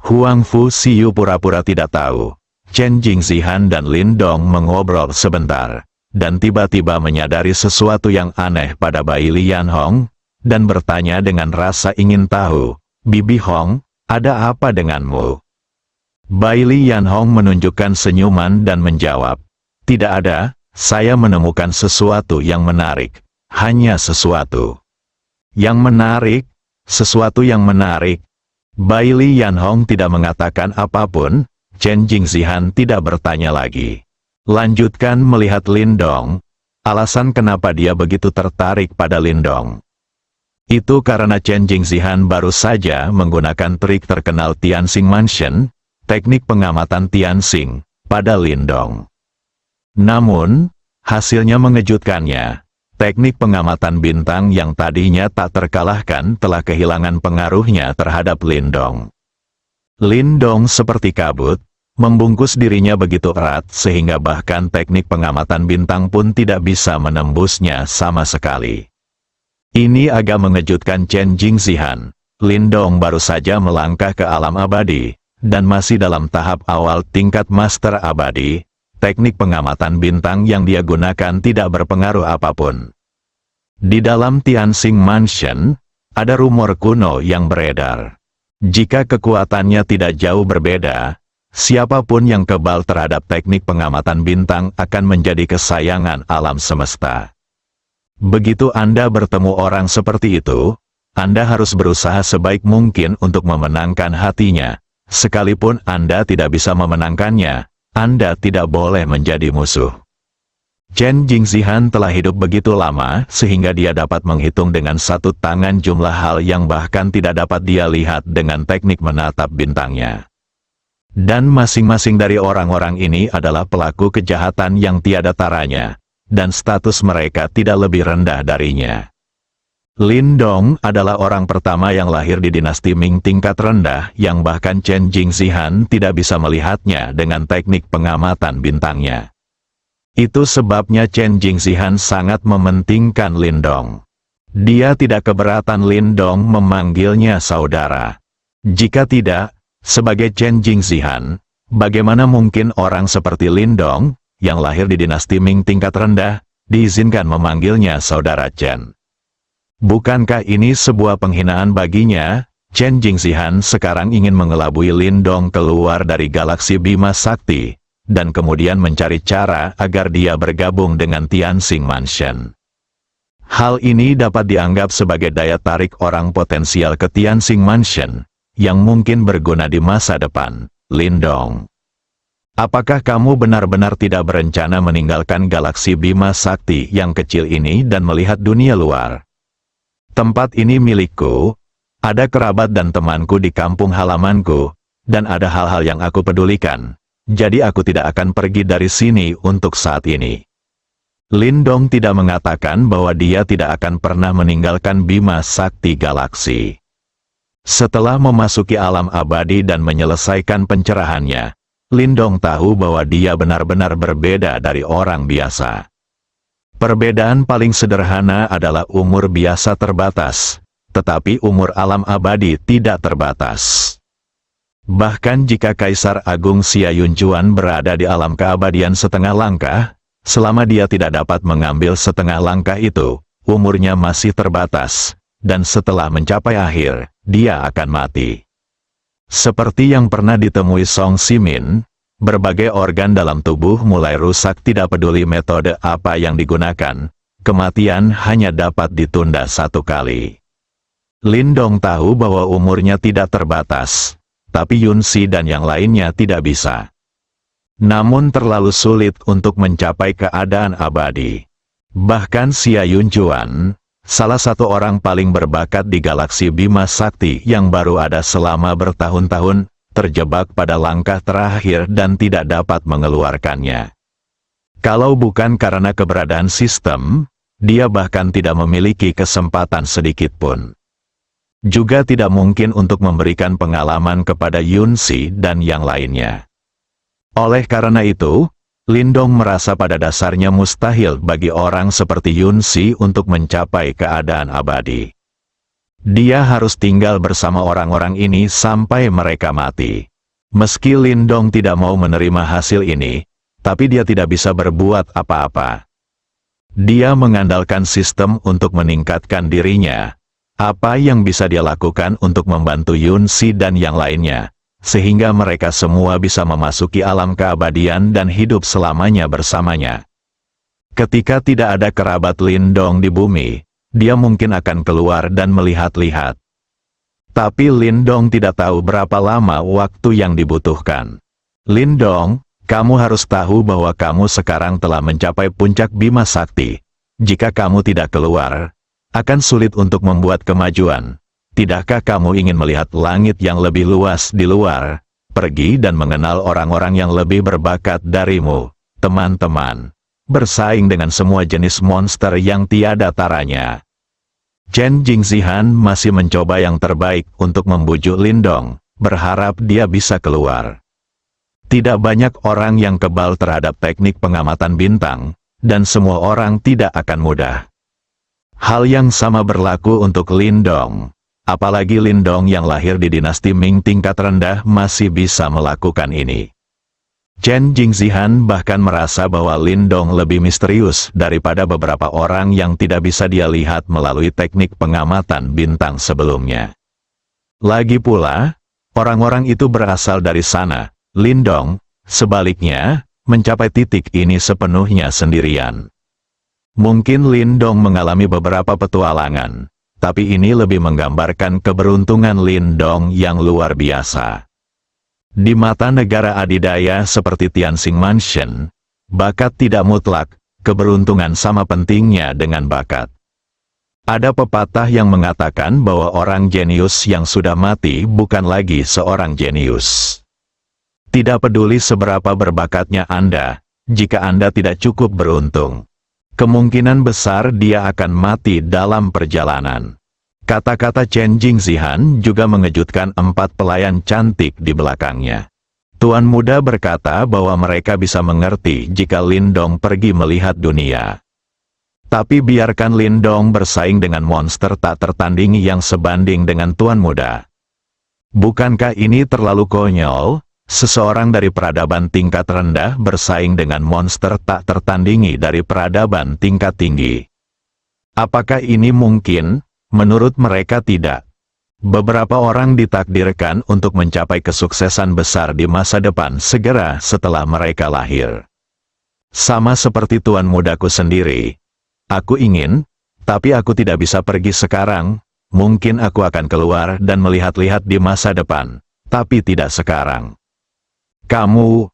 Huang Fu Xiu pura-pura tidak tahu. Chen Jingzihan dan Lindong mengobrol sebentar, dan tiba-tiba menyadari sesuatu yang aneh pada Baili Yanhong, dan bertanya dengan rasa ingin tahu, "Bibi Hong, ada apa denganmu?" Baili Yanhong menunjukkan senyuman dan menjawab, "Tidak ada, saya menemukan sesuatu yang menarik, hanya sesuatu." "Yang menarik? Sesuatu yang menarik?" Baili Yanhong tidak mengatakan apapun. Chen Jingzihan tidak bertanya lagi. Lanjutkan melihat Lindong. Alasan kenapa dia begitu tertarik pada Lindong. Itu karena Chen Jingzihan baru saja menggunakan trik terkenal Tianxing Mansion, teknik pengamatan Tianxing, pada Lindong. Namun, hasilnya mengejutkannya. Teknik pengamatan bintang yang tadinya tak terkalahkan telah kehilangan pengaruhnya terhadap Lindong. Lindong seperti kabut, membungkus dirinya begitu erat sehingga bahkan teknik pengamatan bintang pun tidak bisa menembusnya sama sekali. Ini agak mengejutkan Chen Jingzihan. Lindong baru saja melangkah ke alam abadi, dan masih dalam tahap awal tingkat master abadi. Teknik pengamatan bintang yang dia gunakan tidak berpengaruh apapun. Di dalam Tianxing Mansion, ada rumor kuno yang beredar. Jika kekuatannya tidak jauh berbeda, siapapun yang kebal terhadap teknik pengamatan bintang akan menjadi kesayangan alam semesta. Begitu Anda bertemu orang seperti itu, Anda harus berusaha sebaik mungkin untuk memenangkan hatinya. Sekalipun Anda tidak bisa memenangkannya, Anda tidak boleh menjadi musuh. Chen Jingzihan telah hidup begitu lama sehingga dia dapat menghitung dengan satu tangan jumlah hal yang bahkan tidak dapat dia lihat dengan teknik menatap bintangnya. Dan masing-masing dari orang-orang ini adalah pelaku kejahatan yang tiada taranya, dan status mereka tidak lebih rendah darinya. Lindong adalah orang pertama yang lahir di dinasti Ming tingkat rendah yang bahkan Chen Jingzihan tidak bisa melihatnya dengan teknik pengamatan bintangnya. Itu sebabnya Chen Jingzihan sangat mementingkan Lindong. Dia tidak keberatan Lindong memanggilnya saudara. Jika tidak, sebagai Chen Jingzihan, bagaimana mungkin orang seperti Lindong, yang lahir di dinasti Ming tingkat rendah, diizinkan memanggilnya saudara Chen? Bukankah ini sebuah penghinaan baginya? Chen Jingzihan sekarang ingin mengelabui Lindong keluar dari galaksi Bima Sakti, dan kemudian mencari cara agar dia bergabung dengan Tianxing Mansion. Hal ini dapat dianggap sebagai daya tarik orang potensial ke Tianxing Mansion, yang mungkin berguna di masa depan. Lindong, apakah kamu benar-benar tidak berencana meninggalkan galaksi Bima Sakti yang kecil ini dan melihat dunia luar? Tempat ini milikku, ada kerabat dan temanku di kampung halamanku, dan ada hal-hal yang aku pedulikan, jadi aku tidak akan pergi dari sini untuk saat ini. Lindong tidak mengatakan bahwa dia tidak akan pernah meninggalkan Bima Sakti Galaksi. Setelah memasuki alam abadi dan menyelesaikan pencerahannya, Lindong tahu bahwa dia benar-benar berbeda dari orang biasa. Perbedaan paling sederhana adalah umur biasa terbatas, tetapi umur alam abadi tidak terbatas. Bahkan jika Kaisar Agung Xia Yunjuan berada di alam keabadian setengah langkah, selama dia tidak dapat mengambil setengah langkah itu, umurnya masih terbatas, dan setelah mencapai akhir, dia akan mati. Seperti yang pernah ditemui Song Simin, berbagai organ dalam tubuh mulai rusak tidak peduli metode apa yang digunakan, kematian hanya dapat ditunda satu kali. Lindong tahu bahwa umurnya tidak terbatas, tapi Yunsi dan yang lainnya tidak bisa. Namun terlalu sulit untuk mencapai keadaan abadi. Bahkan Xia Yunjuan, salah satu orang paling berbakat di galaksi Bima Sakti yang baru ada selama bertahun-tahun, terjebak pada langkah terakhir dan tidak dapat mengeluarkannya. Kalau bukan karena keberadaan sistem, dia bahkan tidak memiliki kesempatan sedikit pun. Juga tidak mungkin untuk memberikan pengalaman kepada Yunsi dan yang lainnya. Oleh karena itu, Lindong merasa pada dasarnya mustahil bagi orang seperti Yunsi untuk mencapai keadaan abadi. Dia harus tinggal bersama orang-orang ini sampai mereka mati. Meski Lindong tidak mau menerima hasil ini, tapi dia tidak bisa berbuat apa-apa. Dia mengandalkan sistem untuk meningkatkan dirinya. Apa yang bisa dia lakukan untuk membantu Yunsi dan yang lainnya, sehingga mereka semua bisa memasuki alam keabadian dan hidup selamanya bersamanya. Ketika tidak ada kerabat Lindong di bumi, dia mungkin akan keluar dan melihat-lihat. Tapi Lindong tidak tahu berapa lama waktu yang dibutuhkan. Lindong, kamu harus tahu bahwa kamu sekarang telah mencapai puncak Bima Sakti. Jika kamu tidak keluar, akan sulit untuk membuat kemajuan. Tidakkah kamu ingin melihat langit yang lebih luas di luar? Pergi dan mengenal orang-orang yang lebih berbakat darimu, teman-teman. bersaing dengan semua jenis monster yang tiada taranya. Chen Jingzihan masih mencoba yang terbaik untuk membujuk Lindong, berharap dia bisa keluar. Tidak banyak orang yang kebal terhadap teknik pengamatan bintang, dan semua orang tidak akan mudah. Hal yang sama berlaku untuk Lindong. Apalagi Lindong yang lahir di dinasti Ming tingkat rendah masih bisa melakukan ini. Chen Jingzihan bahkan merasa bahwa Lindong lebih misterius daripada beberapa orang yang tidak bisa dia lihat melalui teknik pengamatan bintang sebelumnya. Lagi pula, orang-orang itu berasal dari sana. Lindong, sebaliknya, mencapai titik ini sepenuhnya sendirian. Mungkin Lindong mengalami beberapa petualangan, tapi ini lebih menggambarkan keberuntungan Lindong yang luar biasa. Di mata negara adidaya seperti Tianxing Mansion, bakat tidak mutlak, keberuntungan sama pentingnya dengan bakat. Ada pepatah yang mengatakan bahwa orang jenius yang sudah mati bukan lagi seorang jenius. Tidak peduli seberapa berbakatnya Anda, jika Anda tidak cukup beruntung, kemungkinan besar dia akan mati dalam perjalanan. Kata-kata Chen Jingzihan juga mengejutkan 4 pelayan cantik di belakangnya. Tuan muda berkata bahwa mereka bisa mengerti jika Lindong pergi melihat dunia. Tapi biarkan Lindong bersaing dengan monster tak tertandingi yang sebanding dengan Tuan muda. Bukankah ini terlalu konyol? Seseorang dari peradaban tingkat rendah bersaing dengan monster tak tertandingi dari peradaban tingkat tinggi. Apakah ini mungkin? Menurut mereka tidak. Beberapa orang ditakdirkan untuk mencapai kesuksesan besar di masa depan segera setelah mereka lahir. Sama seperti tuan mudaku sendiri. Aku ingin, tapi aku tidak bisa pergi sekarang. Mungkin aku akan keluar dan melihat-lihat di masa depan, tapi tidak sekarang. Kamu,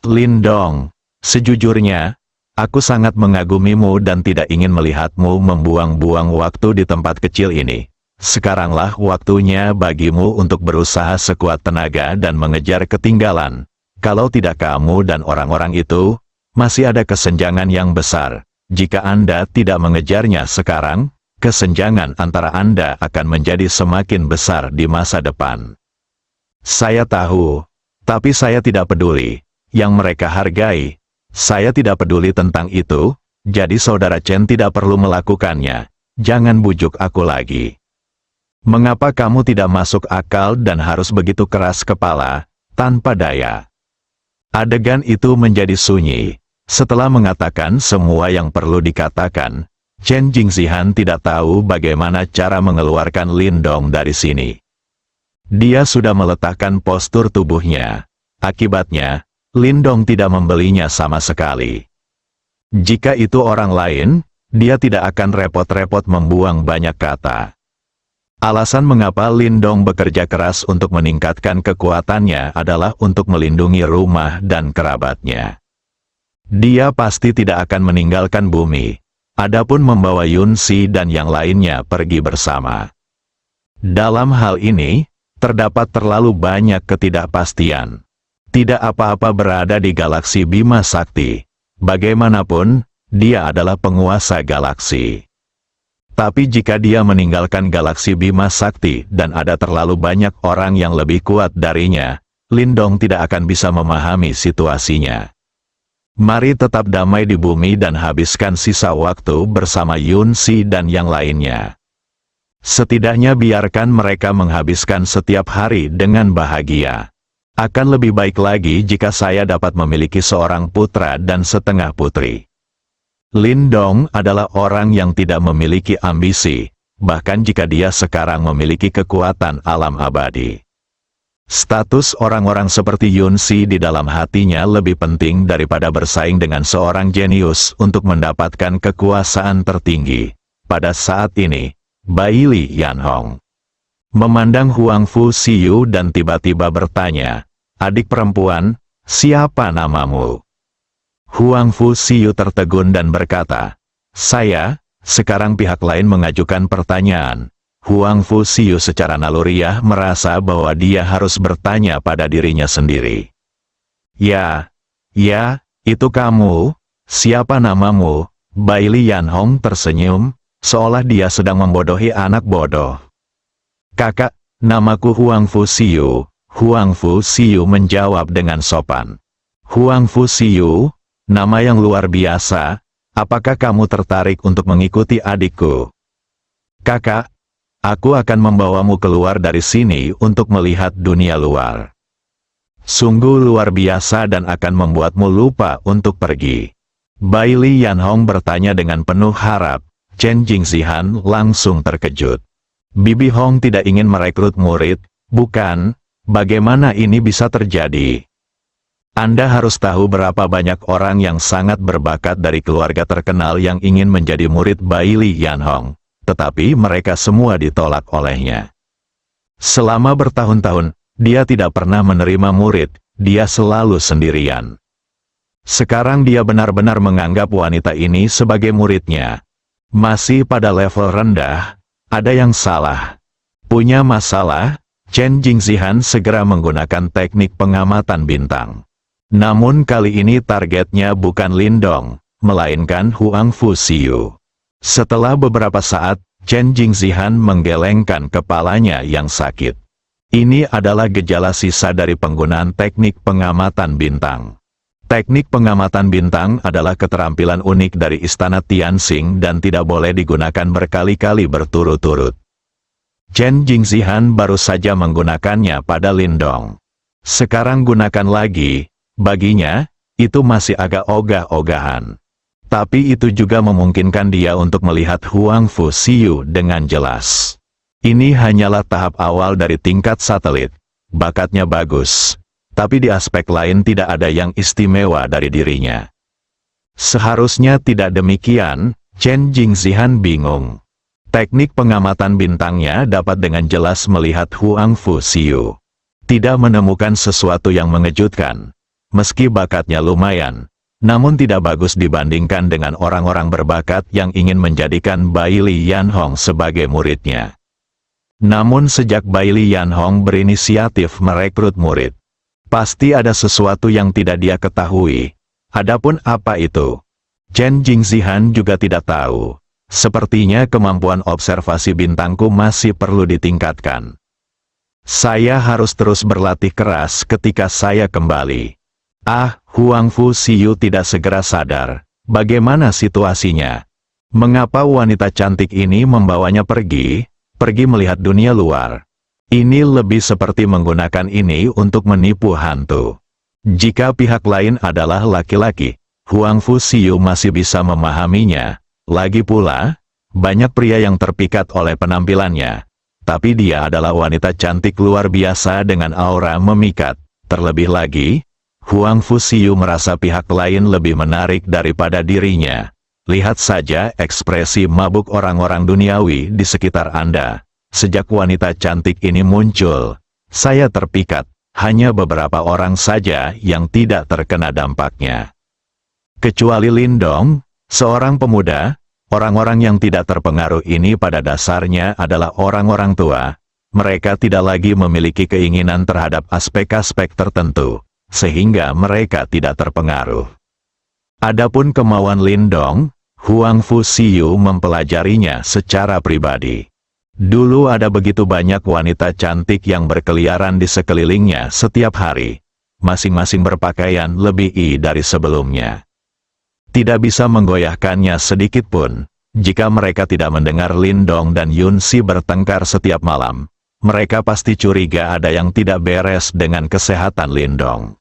Lindong, sejujurnya, aku sangat mengagumimu dan tidak ingin melihatmu membuang-buang waktu di tempat kecil ini. Sekaranglah waktunya bagimu untuk berusaha sekuat tenaga dan mengejar ketinggalan. Kalau tidak kamu dan orang-orang itu, masih ada kesenjangan yang besar. Jika Anda tidak mengejarnya sekarang, kesenjangan antara Anda akan menjadi semakin besar di masa depan. Saya tahu, tapi saya tidak peduli. Yang mereka hargai, saya tidak peduli tentang itu, jadi saudara Chen tidak perlu melakukannya. Jangan bujuk aku lagi. Mengapa kamu tidak masuk akal dan harus begitu keras kepala, tanpa daya? Adegan itu menjadi sunyi. Setelah mengatakan semua yang perlu dikatakan, Chen Jingzihan tidak tahu bagaimana cara mengeluarkan Lindong dari sini. Dia sudah meletakkan postur tubuhnya. Akibatnya, Lindong tidak membelinya sama sekali. Jika itu orang lain, dia tidak akan repot-repot membuang banyak kata. Alasan mengapa Lindong bekerja keras untuk meningkatkan kekuatannya adalah untuk melindungi rumah dan kerabatnya. Dia pasti tidak akan meninggalkan bumi, adapun membawa Yunxi dan yang lainnya pergi bersama. Dalam hal ini, terdapat terlalu banyak ketidakpastian. Tidak apa-apa berada di galaksi Bima Sakti. Bagaimanapun, dia adalah penguasa galaksi. Tapi jika dia meninggalkan galaksi Bima Sakti dan ada terlalu banyak orang yang lebih kuat darinya, Lindong tidak akan bisa memahami situasinya. Mari tetap damai di bumi dan habiskan sisa waktu bersama Yunxi dan yang lainnya. Setidaknya biarkan mereka menghabiskan setiap hari dengan bahagia. Akan lebih baik lagi jika saya dapat memiliki seorang putra dan setengah putri. Lindong adalah orang yang tidak memiliki ambisi, bahkan jika dia sekarang memiliki kekuatan alam abadi. Status orang-orang seperti Yunxi di dalam hatinya lebih penting daripada bersaing dengan seorang jenius untuk mendapatkan kekuasaan tertinggi. Pada saat ini, Bai Li Yanhong memandang Huang Fu Siyu dan tiba-tiba bertanya, "Adik perempuan, siapa namamu?" Huang Fu Siyu tertegun dan berkata, "Saya." Sekarang pihak lain mengajukan pertanyaan. Huang Fu Siyu secara naluriah merasa bahwa dia harus bertanya pada dirinya sendiri. Ya, itu kamu. Siapa namamu? Bailey Yanhong tersenyum, seolah dia sedang membodohi anak bodoh. Kakak, namaku Huang Fusiyu. Huang Fusiyu menjawab dengan sopan. Huang Fusiyu, nama yang luar biasa. Apakah kamu tertarik untuk mengikuti adikku? Kakak, aku akan membawamu keluar dari sini untuk melihat dunia luar. Sungguh luar biasa dan akan membuatmu lupa untuk pergi. Bailey Yanhong bertanya dengan penuh harap. Chen Jingzihan langsung terkejut. Bibi Hong tidak ingin merekrut murid, bukan? Bagaimana ini bisa terjadi? Anda harus tahu berapa banyak orang yang sangat berbakat dari keluarga terkenal yang ingin menjadi murid Bailey Yanhong, tetapi mereka semua ditolak olehnya. Selama bertahun-tahun, dia tidak pernah menerima murid, dia selalu sendirian. Sekarang dia benar-benar menganggap wanita ini sebagai muridnya. Masih pada level rendah, ada yang salah. Punya masalah? Chen Jingzihan segera menggunakan teknik pengamatan bintang. Namun kali ini targetnya bukan Lindong, melainkan Huang Fusiyu. Setelah beberapa saat, Chen Jingzihan menggelengkan kepalanya yang sakit. Ini adalah gejala sisa dari penggunaan teknik pengamatan bintang. Teknik pengamatan bintang adalah keterampilan unik dari Istana Tianxing dan tidak boleh digunakan berkali-kali berturut-turut. Chen Jingzihan baru saja menggunakannya pada Lindong. Sekarang gunakan lagi, baginya, itu masih agak ogah-ogahan. Tapi itu juga memungkinkan dia untuk melihat Huang Fusiyu dengan jelas. Ini hanyalah tahap awal dari tingkat satelit. Bakatnya bagus. Tapi di aspek lain tidak ada yang istimewa dari dirinya. Seharusnya tidak demikian, Chen Jingzihan bingung. Teknik pengamatan bintangnya dapat dengan jelas melihat Huang Fusiyu. Tidak menemukan sesuatu yang mengejutkan. Meski bakatnya lumayan, namun tidak bagus dibandingkan dengan orang-orang berbakat yang ingin menjadikan Bailey Yanhong sebagai muridnya. Namun sejak Bailey Yanhong berinisiatif merekrut murid, pasti ada sesuatu yang tidak dia ketahui. Adapun apa itu? Chen Jingzihan juga tidak tahu. Sepertinya kemampuan observasi bintangku masih perlu ditingkatkan. Saya harus terus berlatih keras ketika saya kembali. Huang Fusiyu tidak segera sadar. Bagaimana situasinya? Mengapa wanita cantik ini membawanya pergi melihat dunia luar? Ini lebih seperti menggunakan ini untuk menipu hantu. Jika pihak lain adalah laki-laki, Huang Fusiyu masih bisa memahaminya. Lagi pula, banyak pria yang terpikat oleh penampilannya. Tapi dia adalah wanita cantik luar biasa dengan aura memikat. Terlebih lagi, Huang Fusiyu merasa pihak lain lebih menarik daripada dirinya. Lihat saja ekspresi mabuk orang-orang duniawi di sekitar Anda. Sejak wanita cantik ini muncul, saya terpikat. Hanya beberapa orang saja yang tidak terkena dampaknya. Kecuali Lindong, seorang pemuda, orang-orang yang tidak terpengaruh ini pada dasarnya adalah orang-orang tua. Mereka tidak lagi memiliki keinginan terhadap aspek-aspek tertentu, sehingga mereka tidak terpengaruh. Adapun kemauan Lindong, Huang Fusiyu mempelajarinya secara pribadi. Dulu ada begitu banyak wanita cantik yang berkeliaran di sekelilingnya setiap hari. Masing-masing berpakaian lebih dari sebelumnya. Tidak bisa menggoyahkannya sedikit pun. Jika mereka tidak mendengar Lindong dan Yunxi bertengkar setiap malam, mereka pasti curiga ada yang tidak beres dengan kesehatan Lindong.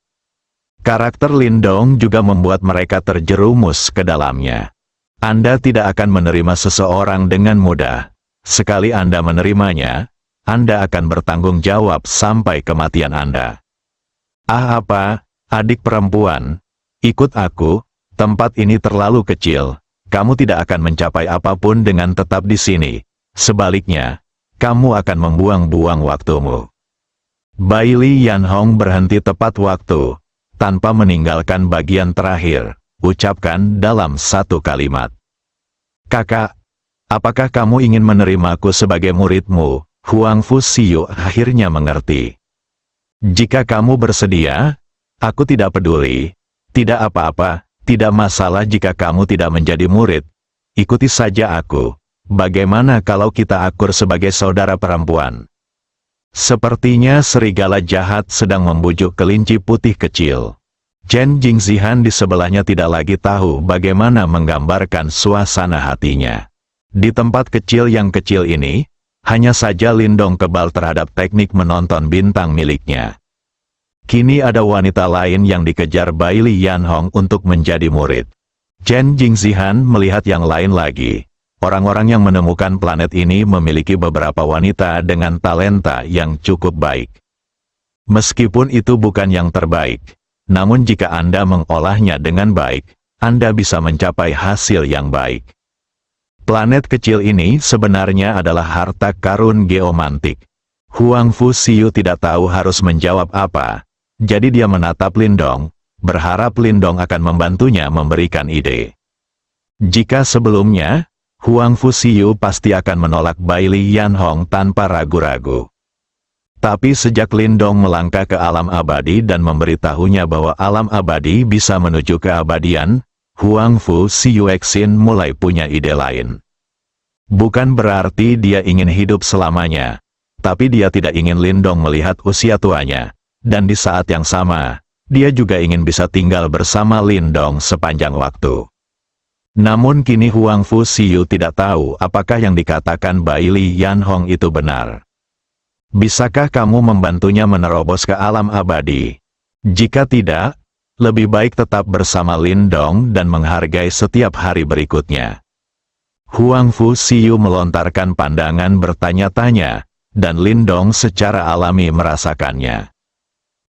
Karakter Lindong juga membuat mereka terjerumus ke dalamnya. Anda tidak akan menerima seseorang dengan mudah. Sekali Anda menerimanya, Anda akan bertanggung jawab sampai kematian Anda. Apa, adik perempuan? Ikut aku, tempat ini terlalu kecil. Kamu tidak akan mencapai apapun dengan tetap di sini. Sebaliknya, kamu akan membuang-buang waktumu. Bailey Yanhong berhenti tepat waktu, tanpa meninggalkan bagian terakhir, ucapkan dalam satu kalimat. Kakak, apakah kamu ingin menerimaku sebagai muridmu? Huang Fusiyu akhirnya mengerti. Jika kamu bersedia, aku tidak peduli. Tidak apa-apa, Tidak masalah jika kamu tidak menjadi murid. Ikuti saja aku. Bagaimana kalau kita akur sebagai saudara perempuan? Sepertinya serigala jahat sedang membujuk kelinci putih kecil. Chen Jingzihan di sebelahnya tidak lagi tahu bagaimana menggambarkan suasana hatinya. Di tempat kecil yang kecil ini, hanya saja Lindong kebal terhadap teknik menonton bintang miliknya. Kini ada wanita lain yang dikejar Bai Li Yanhong untuk menjadi murid. Chen Jingzihan melihat yang lain lagi. Orang-orang yang menemukan planet ini memiliki beberapa wanita dengan talenta yang cukup baik. Meskipun itu bukan yang terbaik, namun jika Anda mengolahnya dengan baik, Anda bisa mencapai hasil yang baik. Planet kecil ini sebenarnya adalah harta karun geomantik. Huang Fu Xiu tidak tahu harus menjawab apa. Jadi dia menatap Lindong, berharap Lindong akan membantunya memberikan ide. Jika sebelumnya, Huang Fu Xiu pasti akan menolak Bai Li Yanhong tanpa ragu-ragu. Tapi sejak Lindong melangkah ke alam abadi dan memberitahunya bahwa alam abadi bisa menuju keabadian, Huang Fu Xiu Exin mulai punya ide lain. Bukan berarti dia ingin hidup selamanya, tapi dia tidak ingin Lindong melihat usia tuanya. Dan di saat yang sama, dia juga ingin bisa tinggal bersama Lindong sepanjang waktu. Namun kini Huang Fu Xiu tidak tahu apakah yang dikatakan Bai Li Yanhong itu benar. Bisakah kamu membantunya menerobos ke alam abadi? Jika tidak, lebih baik tetap bersama Lindong dan menghargai setiap hari berikutnya. Huang Fu Xiu melontarkan pandangan bertanya-tanya, dan Lindong secara alami merasakannya.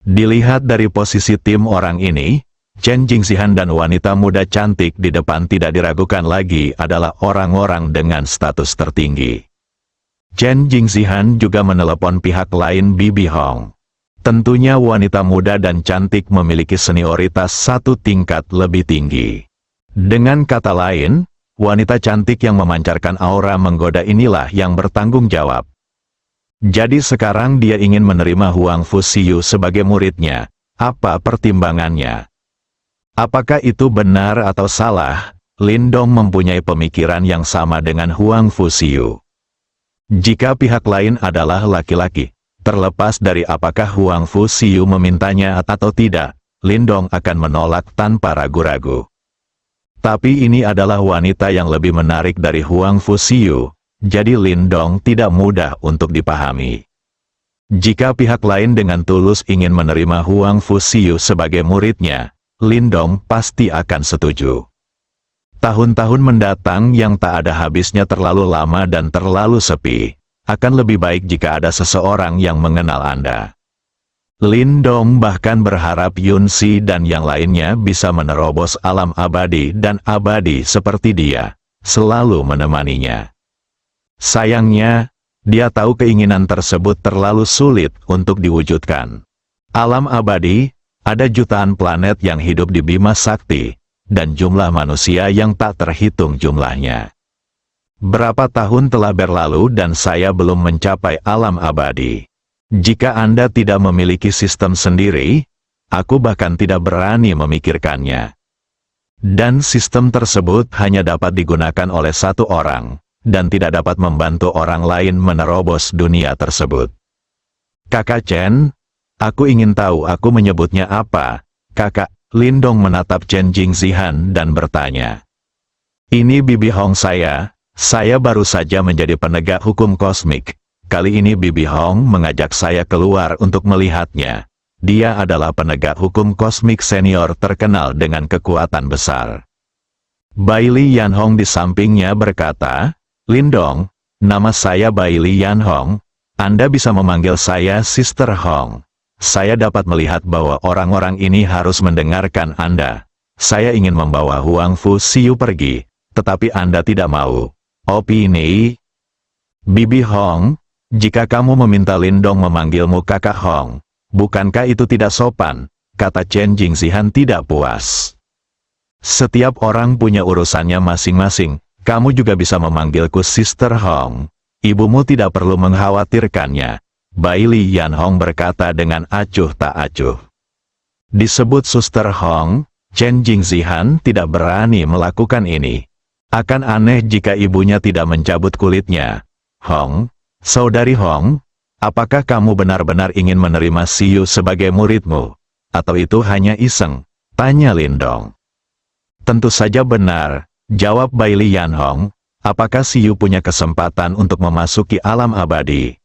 Dilihat dari posisi tim orang ini, Chen Jingzihan dan wanita muda cantik di depan tidak diragukan lagi adalah orang-orang dengan status tertinggi. Chen Jingzihan juga menelepon pihak lain Bibi Hong. Tentunya wanita muda dan cantik memiliki senioritas satu tingkat lebih tinggi. Dengan kata lain, wanita cantik yang memancarkan aura menggoda inilah yang bertanggung jawab. Jadi sekarang dia ingin menerima Huang Fu Xiu sebagai muridnya. Apa pertimbangannya? Apakah itu benar atau salah? Lindong mempunyai pemikiran yang sama dengan Huang Fu Xiu. Jika pihak lain adalah laki-laki, terlepas dari apakah Huang Fu Xiu memintanya atau tidak, Lindong akan menolak tanpa ragu-ragu. Tapi ini adalah wanita yang lebih menarik dari Huang Fu Xiu. Jadi Lindong tidak mudah untuk dipahami. Jika pihak lain dengan tulus ingin menerima Huang Fu Xiu sebagai muridnya, Lindong pasti akan setuju. Tahun-tahun mendatang yang tak ada habisnya terlalu lama dan terlalu sepi, akan lebih baik jika ada seseorang yang mengenal Anda. Lindong bahkan berharap Yun Si dan yang lainnya bisa menerobos alam abadi dan abadi seperti dia, selalu menemaninya. Sayangnya, dia tahu keinginan tersebut terlalu sulit untuk diwujudkan. Alam abadi, ada jutaan planet yang hidup di Bima Sakti, dan jumlah manusia yang tak terhitung jumlahnya. Berapa tahun telah berlalu dan saya belum mencapai alam abadi. Jika Anda tidak memiliki sistem sendiri, aku bahkan tidak berani memikirkannya. Dan sistem tersebut hanya dapat digunakan oleh satu orang, dan tidak dapat membantu orang lain menerobos dunia tersebut. Kakak Chen, aku ingin tahu aku menyebutnya apa, kakak. Lindong menatap Chen Jingzihan dan bertanya. Ini Bibi Hong saya baru saja menjadi penegak hukum kosmik. Kali ini Bibi Hong mengajak saya keluar untuk melihatnya. Dia adalah penegak hukum kosmik senior terkenal dengan kekuatan besar. Bai Li Yanhong di sampingnya berkata, Lindong, nama saya Bai Li Yanhong, Anda bisa memanggil saya Sister Hong. Saya dapat melihat bahwa orang-orang ini harus mendengarkan Anda. Saya ingin membawa Huang Fu Xiu pergi, tetapi Anda tidak mau. Opini? Bibi Hong, jika kamu meminta Lindong memanggilmu Kakak Hong, bukankah itu tidak sopan? Kata Chen Jingzihan tidak puas. Setiap orang punya urusannya masing-masing. Kamu juga bisa memanggilku Sister Hong. Ibumu tidak perlu mengkhawatirkannya. Bai Li Yanhong berkata dengan acuh tak acuh. Disebut Suster Hong, Chen Jingzihan tidak berani melakukan ini. Akan aneh jika ibunya tidak mencabut kulitnya. Hong, saudari Hong, apakah kamu benar-benar ingin menerima Siyu sebagai muridmu? Atau itu hanya iseng? Tanya Lindong. Tentu saja benar, jawab Baili Yanhong. Apakah Siyu punya kesempatan untuk memasuki alam abadi?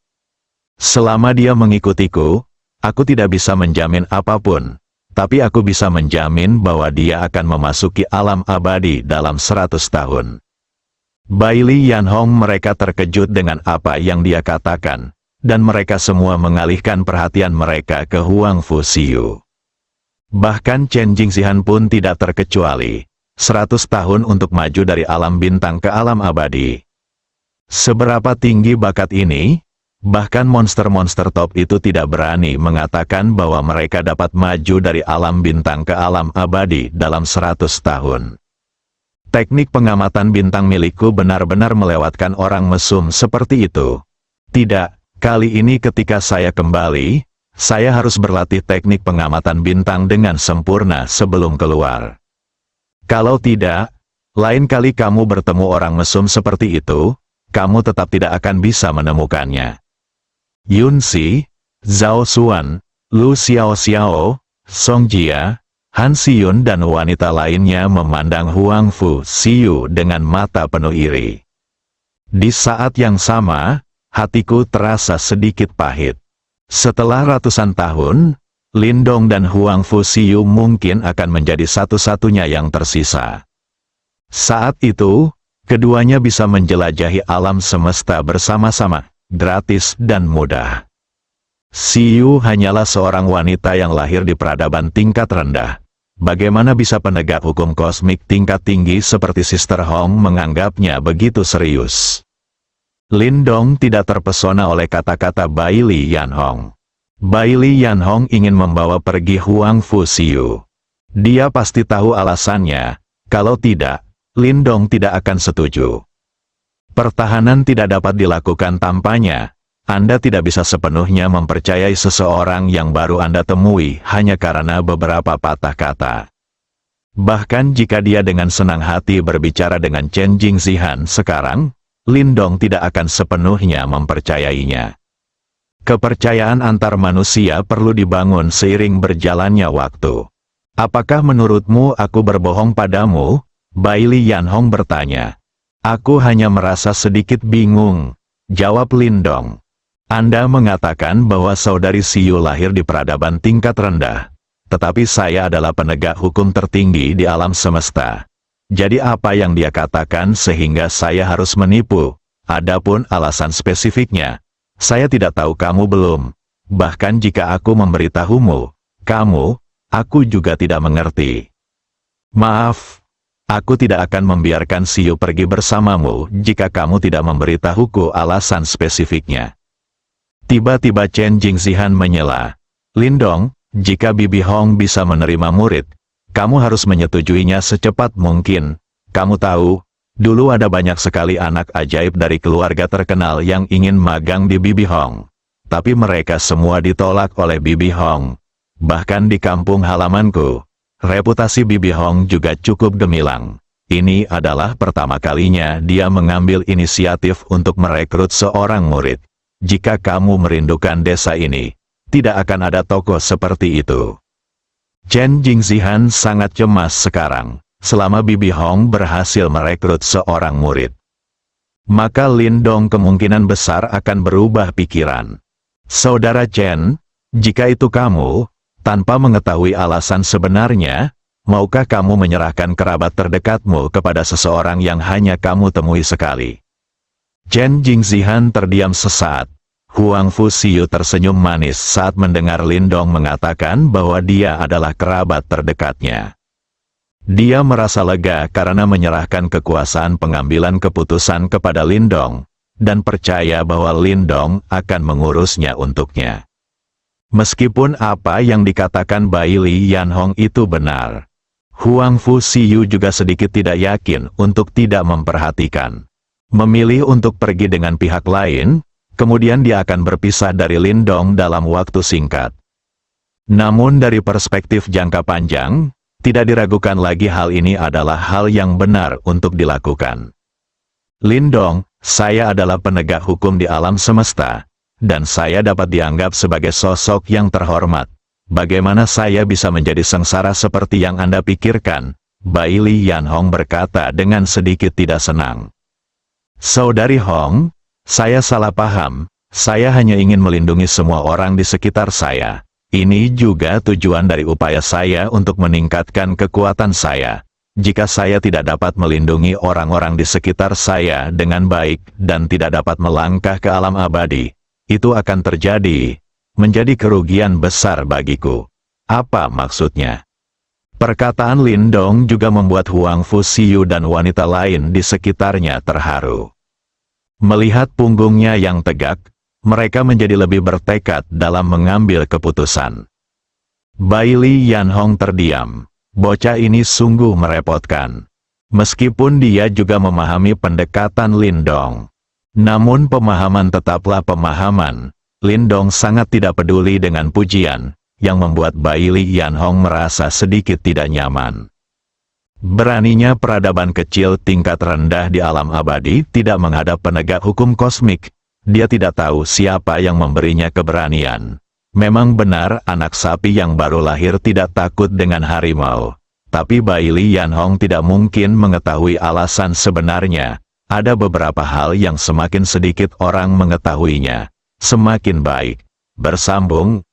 Selama dia mengikutiku, aku tidak bisa menjamin apapun. Tapi aku bisa menjamin bahwa dia akan memasuki alam abadi dalam 100 tahun. Baili Yanhong mereka terkejut dengan apa yang dia katakan, dan mereka semua mengalihkan perhatian mereka ke Huang Fu Siyu. Bahkan Chen Jingzihan pun tidak terkecuali, 100 tahun untuk maju dari alam bintang ke alam abadi. Seberapa tinggi bakat ini? Bahkan monster-monster top itu tidak berani mengatakan bahwa mereka dapat maju dari alam bintang ke alam abadi dalam 100 tahun. Teknik pengamatan bintang milikku benar-benar melewatkan orang mesum seperti itu. Tidak, kali ini ketika saya kembali, saya harus berlatih teknik pengamatan bintang dengan sempurna sebelum keluar. Kalau tidak, lain kali kamu bertemu orang mesum seperti itu, kamu tetap tidak akan bisa menemukannya. Yun Si, Zhao Xuan, Lu Xiao Xiao, Song Jia, Han Siyun dan wanita lainnya memandang Huang Fu Siyu dengan mata penuh iri. Di saat yang sama, hatiku terasa sedikit pahit. Setelah ratusan tahun, Lindong dan Huang Fu Siyu mungkin akan menjadi satu-satunya yang tersisa. Saat itu, keduanya bisa menjelajahi alam semesta bersama-sama, gratis dan mudah. Siyu hanyalah seorang wanita yang lahir di peradaban tingkat rendah. Bagaimana bisa penegak hukum kosmik tingkat tinggi seperti Sister Hong menganggapnya begitu serius? Lindong tidak terpesona oleh kata-kata Baili Yanhong. Baili Yanhong ingin membawa pergi Huang Fu Siyu. Dia pasti tahu alasannya, kalau tidak, Lindong tidak akan setuju. Pertahanan tidak dapat dilakukan tanpanya. Anda tidak bisa sepenuhnya mempercayai seseorang yang baru Anda temui hanya karena beberapa patah kata. Bahkan jika dia dengan senang hati berbicara dengan Chen Jingzihan sekarang, Lindong tidak akan sepenuhnya mempercayainya. Kepercayaan antar manusia perlu dibangun seiring berjalannya waktu. Apakah menurutmu aku berbohong padamu? Baili Yanhong bertanya. Aku hanya merasa sedikit bingung, jawab Lindong. Anda mengatakan bahwa saudari Siyu lahir di peradaban tingkat rendah. Tetapi saya adalah penegak hukum tertinggi di alam semesta. Jadi apa yang dia katakan sehingga saya harus menipu? Adapun alasan spesifiknya, saya tidak tahu kamu belum. Bahkan jika aku memberitahumu, aku juga tidak mengerti. Maaf. Aku tidak akan membiarkan Siyu pergi bersamamu jika kamu tidak memberitahuku alasan spesifiknya. Tiba-tiba Chen Jingzihan menyela. Lindong, jika Bibi Hong bisa menerima murid, kamu harus menyetujuinya secepat mungkin. Kamu tahu, dulu ada banyak sekali anak ajaib dari keluarga terkenal yang ingin magang di Bibi Hong. Tapi mereka semua ditolak oleh Bibi Hong. Bahkan di kampung halamanku, reputasi Bibi Hong juga cukup gemilang. Ini adalah pertama kalinya dia mengambil inisiatif untuk merekrut seorang murid. Jika kamu merindukan desa ini, tidak akan ada tokoh seperti itu. Chen Jingzihan sangat cemas sekarang, selama Bibi Hong berhasil merekrut seorang murid. Maka Lindong kemungkinan besar akan berubah pikiran. Saudara Chen, jika itu kamu, tanpa mengetahui alasan sebenarnya, maukah kamu menyerahkan kerabat terdekatmu kepada seseorang yang hanya kamu temui sekali? Chen Jingzihan terdiam sesaat. Huang Fu Siyu tersenyum manis saat mendengar Lindong mengatakan bahwa dia adalah kerabat terdekatnya. Dia merasa lega karena menyerahkan kekuasaan pengambilan keputusan kepada Lindong, dan percaya bahwa Lindong akan mengurusnya untuknya. Meskipun apa yang dikatakan Baili Yanhong itu benar, Huang Fu Siyu juga sedikit tidak yakin untuk tidak memperhatikan. Memilih untuk pergi dengan pihak lain, kemudian dia akan berpisah dari Lindong dalam waktu singkat. Namun dari perspektif jangka panjang, Tidak diragukan lagi hal ini adalah hal yang benar untuk dilakukan. Lindong, saya adalah penegak hukum di alam semesta, dan saya dapat dianggap sebagai sosok yang terhormat. Bagaimana saya bisa menjadi sengsara seperti yang Anda pikirkan? Bai Li Yanhong berkata dengan sedikit tidak senang. Saudari Hong, saya salah paham. Saya hanya ingin melindungi semua orang di sekitar saya. Ini juga tujuan dari upaya saya untuk meningkatkan kekuatan saya. Jika saya tidak dapat melindungi orang-orang di sekitar saya dengan baik dan tidak dapat melangkah ke alam abadi, itu akan terjadi, menjadi kerugian besar bagiku. Apa maksudnya? Perkataan Lindong juga membuat Huang Fuxiu dan wanita lain di sekitarnya terharu. Melihat punggungnya yang tegak, mereka menjadi lebih bertekad dalam mengambil keputusan. Bai Li Yanhong terdiam. Bocah ini sungguh merepotkan. Meskipun dia juga memahami pendekatan Lindong. Namun pemahaman tetaplah pemahaman. Lindong sangat tidak peduli dengan pujian, yang membuat Bai Li Yanhong merasa sedikit tidak nyaman. Beraninya peradaban kecil tingkat rendah di alam abadi tidak menghadap penegak hukum kosmik. Dia tidak tahu siapa yang memberinya keberanian. Memang benar anak sapi yang baru lahir tidak takut dengan harimau. Tapi Bai Li Yanhong tidak mungkin mengetahui alasan sebenarnya. Ada beberapa hal yang semakin sedikit orang mengetahuinya, semakin baik. Bersambung,